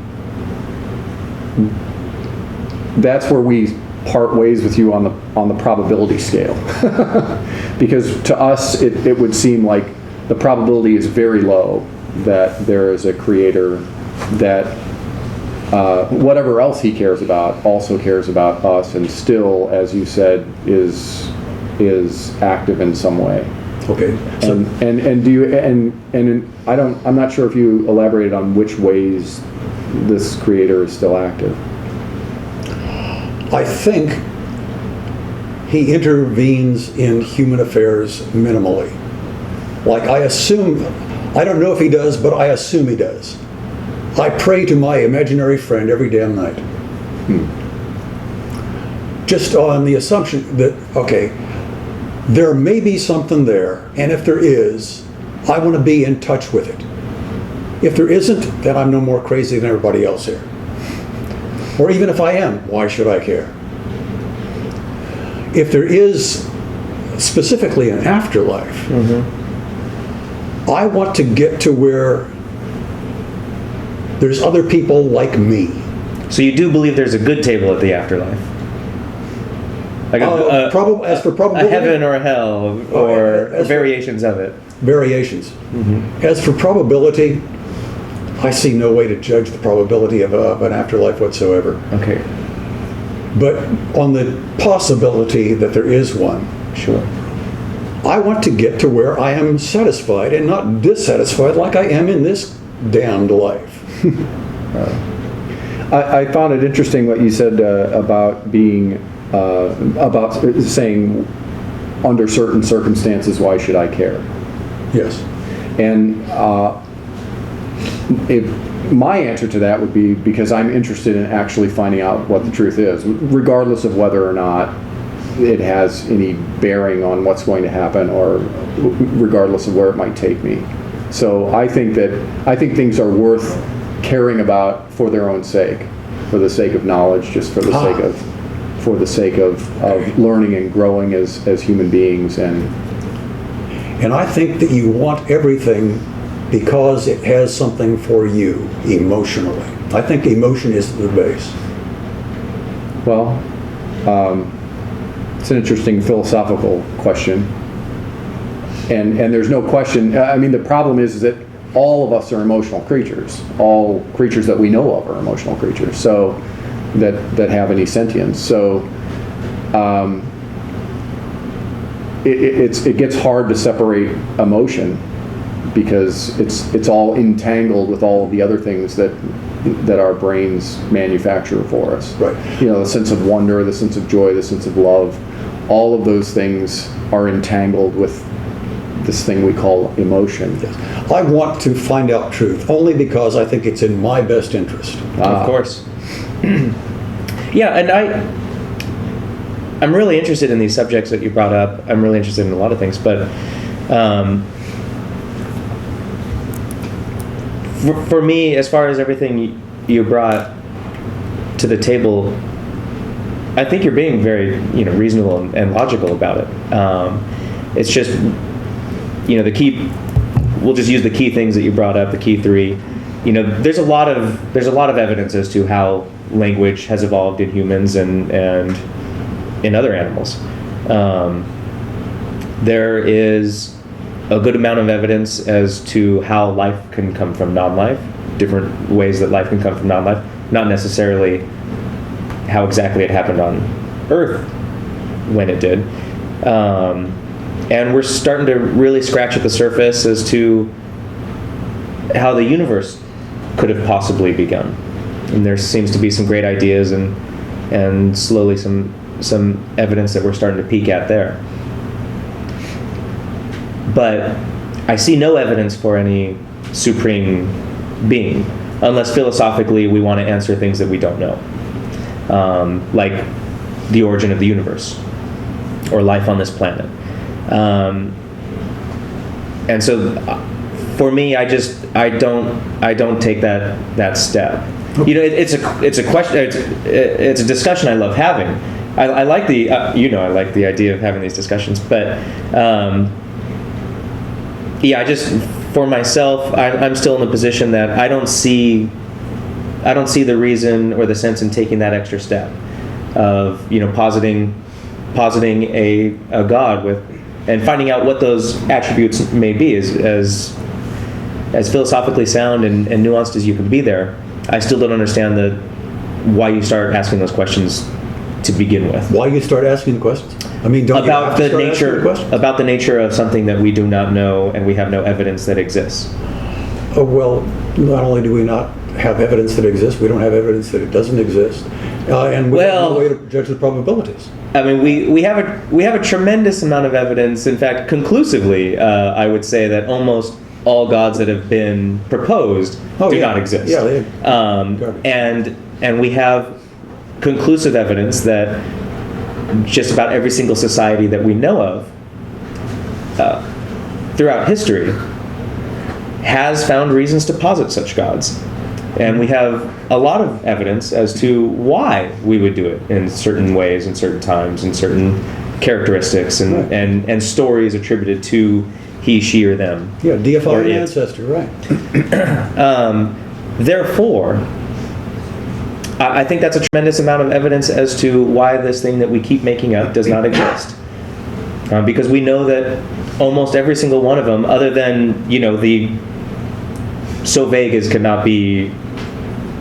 part ways with you on the probability scale, because to us it would seem like the probability is very low that there is a creator that whatever else he cares about also cares about us, and still, as you said, is active in some way. Okay. So, And do you I'm not sure if you elaborated on which ways this creator is still active. I think he intervenes in human affairs minimally. Like, I don't know if he does, but I assume he does. I pray to my imaginary friend every damn night. Just on the assumption that, okay, there may be something there, and if there is, I want to be in touch with it. If there isn't, then I'm no more crazy than everybody else here. Or even if I am, why should I care? If there is specifically an afterlife, I want to get to where there's other people like me. So you do believe there's a good table at the afterlife? Like as for probability, a heaven or a hell, or variations of it. Variations. As for probability, I see no way to judge the probability of an afterlife whatsoever. Okay. But on the possibility that there is one, Sure. I want to get to where I am satisfied and not dissatisfied like I am in this damned life. I found it interesting what you said about being about saying under certain circumstances, why should I care? Yes. And my answer to that would be because I'm interested in actually finding out what the truth is, regardless of whether or not it has any bearing on what's going to happen, or regardless of where it might take me. So I think things are worth caring about for their own sake, for the sake of knowledge, just for the sake of learning and growing as human beings. And I think that you want everything because it has something for you emotionally. I think emotion is the base. Well, it's an interesting philosophical question. And there's no question, I mean, the problem is that all of us are emotional creatures. All creatures that we know of are emotional creatures, so that have any sentience. So it gets hard to separate emotion, because it's all entangled with all of the other things that our brains manufacture for us. Right. You know, the sense of wonder, the sense of joy, the sense of love, all of those things are entangled with this thing we call emotion. Yes. I want to find out truth only because I think it's in my best interest. Of course. Yeah, and I'm really interested in these subjects that you brought up. I'm really interested in a lot of things, but for me, as far as everything you brought to the table, I think you're being very, reasonable and logical about it. It's just, the key. We'll just use the key things that you brought up, the key three. There's a lot of evidence as to how language has evolved in humans and in other animals. There is a good amount of evidence as to how life can come from non-life, different ways that life can come from non-life, not necessarily how exactly it happened on Earth when it did. And we're starting to really scratch at the surface as to how the universe could have possibly begun. And there seems to be some great ideas and slowly some evidence that we're starting to peek at there. But I see no evidence for any supreme being, unless philosophically we want to answer things that we don't know. Like the origin of the universe, or life on this planet. And so for me, I don't take that step. It's a question. It's a discussion I love having. I like I like the idea of having these discussions. But I just, for myself, I'm still in the position that I don't see the reason or the sense in taking that extra step. of positing a God with, and finding out what those attributes may be, as philosophically sound and nuanced as you can be there. I still don't understand why you start asking those questions to begin with. Why you start asking the questions? I mean, don't you have to start asking the questions? About the nature of something that we do not know and we have no evidence that exists. Oh, well, not only do we not have evidence that exists, we don't have evidence that it doesn't exist, and we have no way to judge the probabilities. I mean, we have a tremendous amount of evidence. In fact, conclusively, I would say that almost all gods that have been proposed do not exist. Yeah, they and we have conclusive evidence that just about every single society that we know of throughout history has found reasons to posit such gods. And we have a lot of evidence as to why we would do it in certain ways, in certain times, in certain characteristics, and stories attributed to he, she, or them. Yeah, deifying an ancestor, right. Therefore, I think that's a tremendous amount of evidence as to why this thing that we keep making up does not exist. Because we know that almost every single one of them, other than, the so vague as cannot be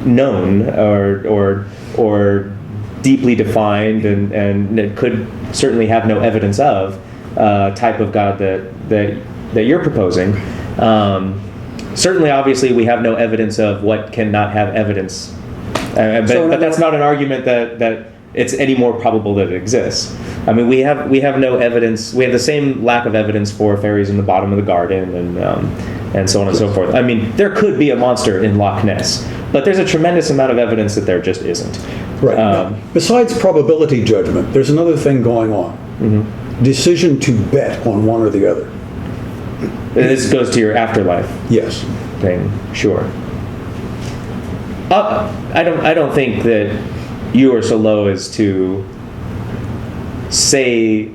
known or deeply defined and it could certainly have no evidence of type of God that you're proposing. Certainly, obviously, we have no evidence of what cannot have evidence. But that's not an argument that it's any more probable that it exists. I mean, we have no evidence. We have the same lack of evidence for fairies in the bottom of the garden and so on and so forth. I mean, there could be a monster in Loch Ness, but there's a tremendous amount of evidence that there just isn't. Right. Now, besides probability judgment, there's another thing going on. Mm-hmm. Decision to bet on one or the other. This goes to your afterlife. Yes. Thing. Sure. I don't think that you are so low as to say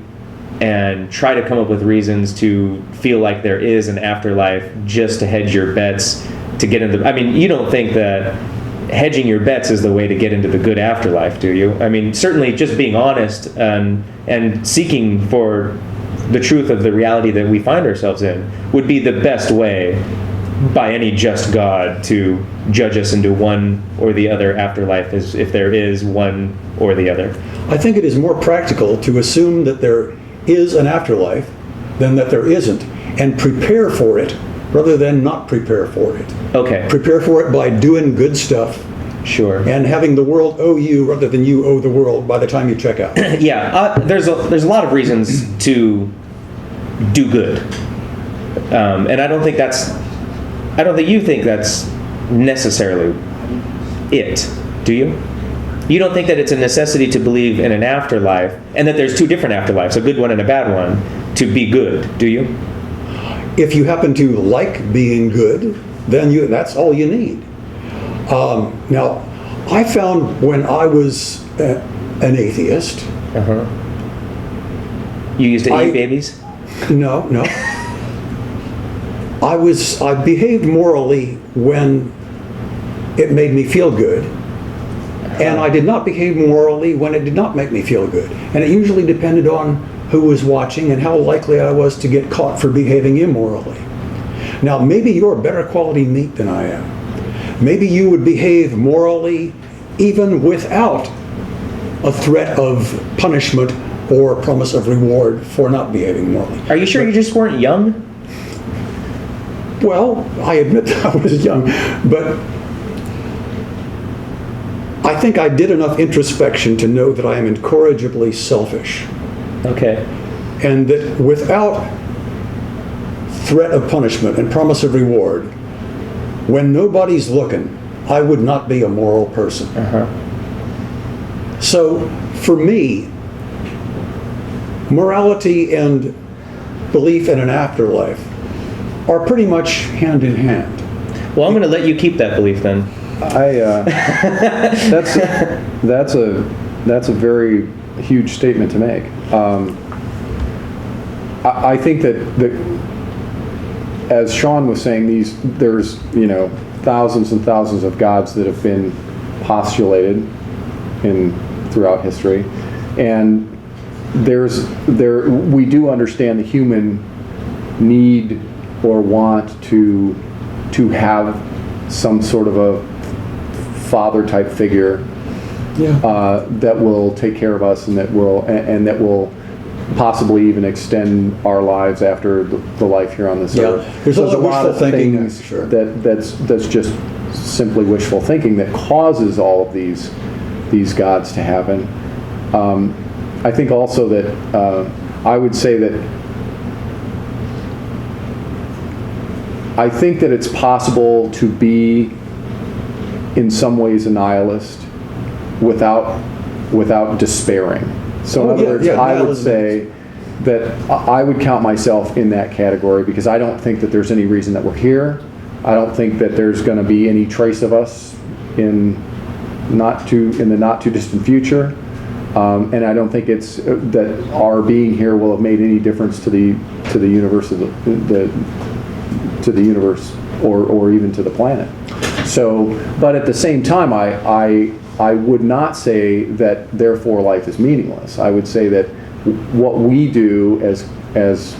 and try to come up with reasons to feel like there is an afterlife just to hedge your bets to get into. I mean, you don't think that hedging your bets is the way to get into the good afterlife, do you? I mean, certainly just being honest and seeking for the truth of the reality that we find ourselves in would be the best way by any just God to judge us into one or the other afterlife, as if there is one or the other. I think it is more practical to assume that there is an afterlife than that there isn't, and prepare for it rather than not prepare for it. Okay. Prepare for it by doing good stuff. Sure. And having the world owe you rather than you owe the world by the time you check out. Yeah, there's a lot of reasons to do good, and I don't think you think that's necessarily it, do you? You don't think that it's a necessity to believe in an afterlife, and that there's two different afterlives, a good one and a bad one, to be good, do you? If you happen to like being good, then that's all you need. Now, I found when I was an atheist... Uh-huh. You used to eat babies? No. I behaved morally when it made me feel good, and I did not behave morally when it did not make me feel good. And it usually depended on who was watching and how likely I was to get caught for behaving immorally. Now, maybe you're better quality meat than I am. Maybe you would behave morally even without a threat of punishment or promise of reward for not behaving morally. Are you sure you just weren't young? Well, I admit that I was young, but I think I did enough introspection to know that I am incorrigibly selfish. Okay. And that without threat of punishment and promise of reward, when nobody's looking, I would not be a moral person. Uh-huh. So, for me, morality and belief in an afterlife are pretty much hand in hand. Well, I'm going to let you keep that belief then. That's a very huge statement to make. I think that as Sean was saying, there's thousands and thousands of gods that have been postulated throughout history, and we do understand the human need or want to have some sort of a father type figure that will take care of us and that will possibly even extend our lives after the life here on this earth. There's So a lot of thinking, things sure. that's just simply wishful thinking that causes all of these gods to happen. I think also that I would say that I think that it's possible to be in some ways a nihilist without despairing. So in other words, I would say that I would count myself in that category because I don't think that there's any reason that we're here. I don't think that there's going to be any trace of us in the not too distant future, and I don't think it's that our being here will have made any difference to the universe to the universe or even to the planet. So, but at the same time, I would not say that therefore life is meaningless. I would say that what we do as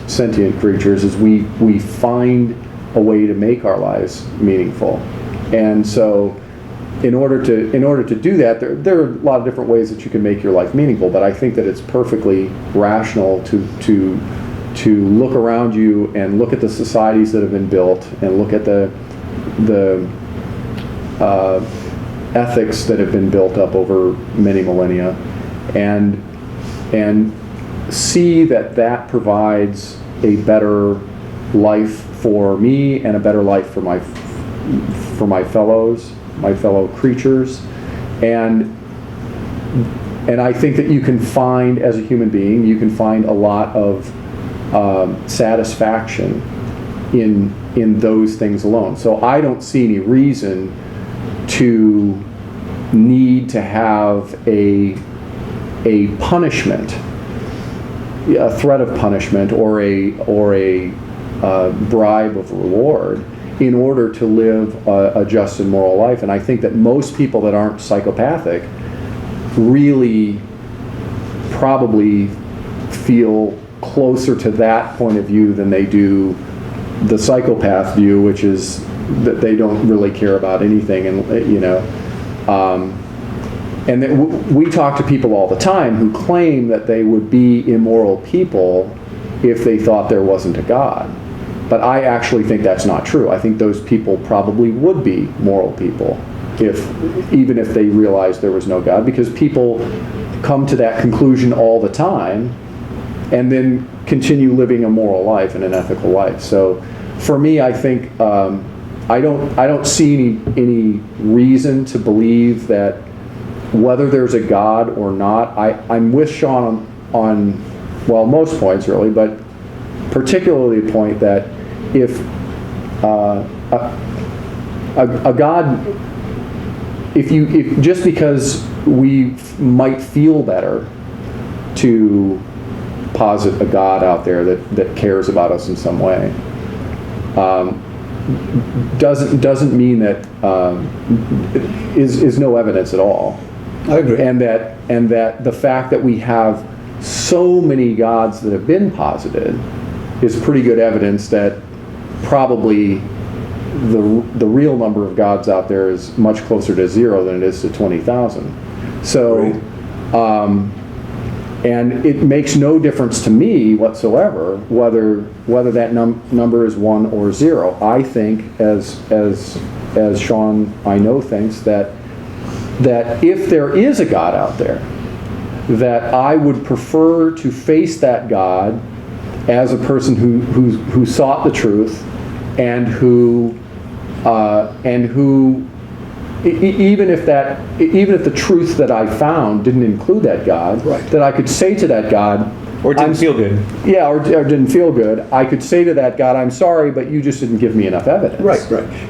sentient creatures is we find a way to make our lives meaningful, and so in order to do that, there are a lot of different ways that you can make your life meaningful. But I think that it's perfectly rational to look around you and look at the societies that have been built and look at the ethics that have been built up over many millennia, and see that provides a better life for me and a better life for my fellow creatures, and I think that you can find, as a human being, you can find a lot of satisfaction in those things alone. So I don't see any reason to need to have a punishment, a threat of punishment, or a bribe of reward in order to live a just and moral life. And I think that most people that aren't psychopathic really probably feel closer to that point of view than they do the psychopath view, which is that they don't really care about anything, and and that we talk to people all the time who claim that they would be immoral people if they thought there wasn't a God. But I actually think that's not true. I think those people probably would be moral people even if they realized there was no God, because people come to that conclusion all the time and then continue living a moral life and an ethical life. So for me, I think I don't see any reason to believe that whether there's a God or not. I'm with Sean on most points really, but particularly the point that if a God, if just because we might feel better to posit a God out there that cares about us in some way, doesn't mean that is no evidence at all. I agree. And that the fact that we have so many gods that have been posited is pretty good evidence that probably the real number of gods out there is much closer to 0 than it is to 20,000. So, and it makes no difference to me whatsoever whether that number is 1 or 0. I think, as Sean I know thinks, that if there is a God out there, that I would prefer to face that God as a person who sought the truth and who even if the truth that I found didn't include that God, right, that I could say to that God, or didn't feel good. Yeah, or didn't feel good. I could say to that God, I'm sorry, but you just didn't give me enough evidence. Right.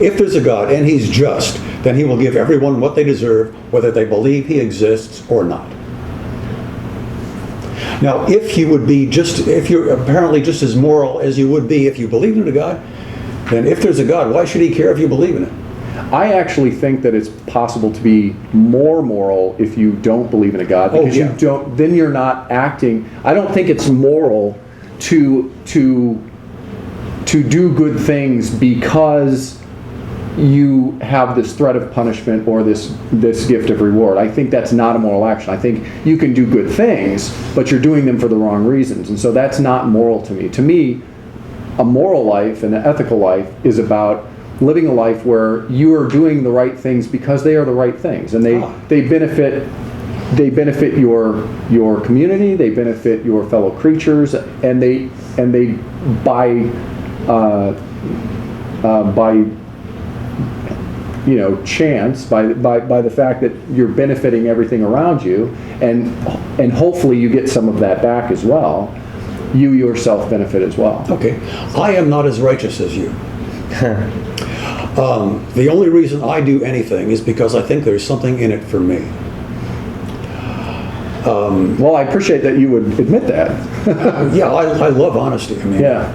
If there's a God and he's just, then he will give everyone what they deserve, whether they believe he exists or not. Now, if you're apparently just as moral as you would be if you believed in a God, then if there's a God, why should he care if you believe in it? I actually think that it's possible to be more moral if you don't believe in a God, because yeah. you don't. Then you're not acting. I don't think it's moral to do good things because you have this threat of punishment or this gift of reward. I think that's not a moral action. I think you can do good things, but you're doing them for the wrong reasons, and so that's not moral to me. To me, a moral life and an ethical life is about living a life where you are doing the right things because they are the right things, and they benefit your community, they benefit your fellow creatures, and they by chance, by the fact that you're benefiting everything around you, and hopefully you get some of that back as well, you yourself benefit as well. Okay. I am not as righteous as you. The only reason I do anything is because I think there's something in it for me. Well, I appreciate that you would admit that. Yeah, I love honesty. I mean, Yeah.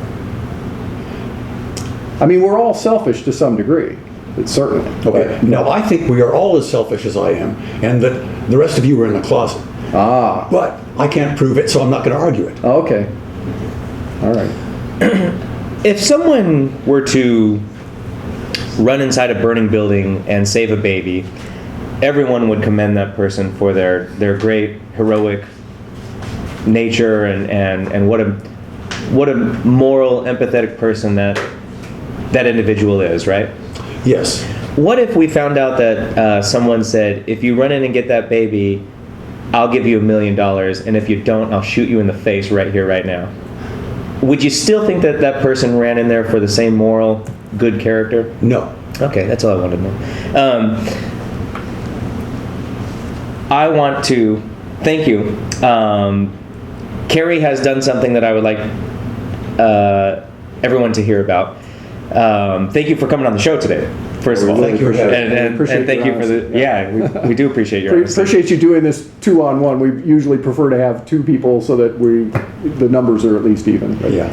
I mean, we're all selfish to some degree. It's certainly. Okay. Now, I think we are all as selfish as I am, and that the rest of you are in the closet. Ah. But I can't prove it, so I'm not going to argue it. Okay. All right. If someone were to run inside a burning building and save a baby, everyone would commend that person for their great heroic nature and what a moral, empathetic person that individual is, right? Yes. What if we found out that someone said, if you run in and get that baby, I'll give you $1 million, and if you don't, I'll shoot you in the face right here, right now? Would you still think that that person ran in there for the same moral, good character? No. Okay, that's all I wanted to know. I want to thank you. Cary has done something that I would like everyone to hear about. Thank you for coming on the show today, first of all. Thank you for having me. And thank you for the, we do appreciate your honesty. Appreciate you doing this 2-on-1. We usually prefer to have 2 people so that the numbers are at least even. But. Yeah.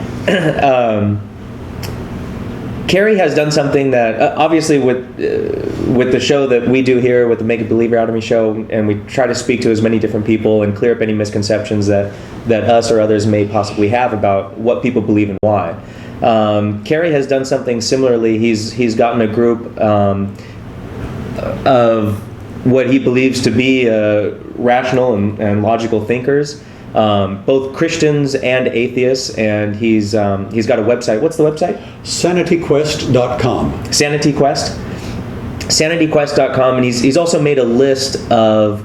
Cary has done something that obviously with the show that we do here, with the Make a Believer Out of Me show, and we try to speak to as many different people and clear up any misconceptions that us or others may possibly have about what people believe and why. Cary has done something similarly. He's gotten a group of what he believes to be rational and logical thinkers, both Christians and atheists, and he's got a website. What's the website? SanityQuest.com. SanityQuest.com, and he's also made a list of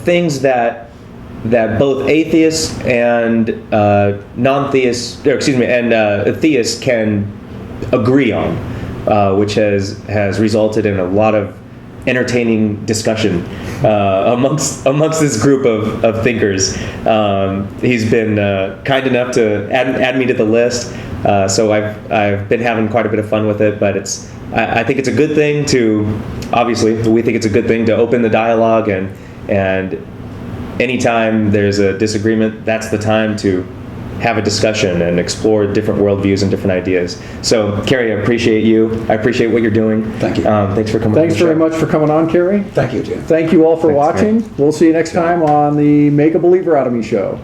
things that both atheists and non-theists, and theists can agree on, which has resulted in a lot of entertaining discussion amongst this group of thinkers. He's been kind enough to add me to the list, so I've been having quite a bit of fun with it. But I think it's a good thing we think it's a good thing to open the dialogue, and anytime there's a disagreement, that's the time to have a discussion and explore different worldviews and different ideas. So, Cary, I appreciate you. I appreciate what you're doing. Thank you. Thanks for coming on the show. Thanks very much for coming on, Cary. Thank you, Jim. Thank you all for Thanks, watching. Cary. We'll see you next time on the Make a Believer Out of Me show.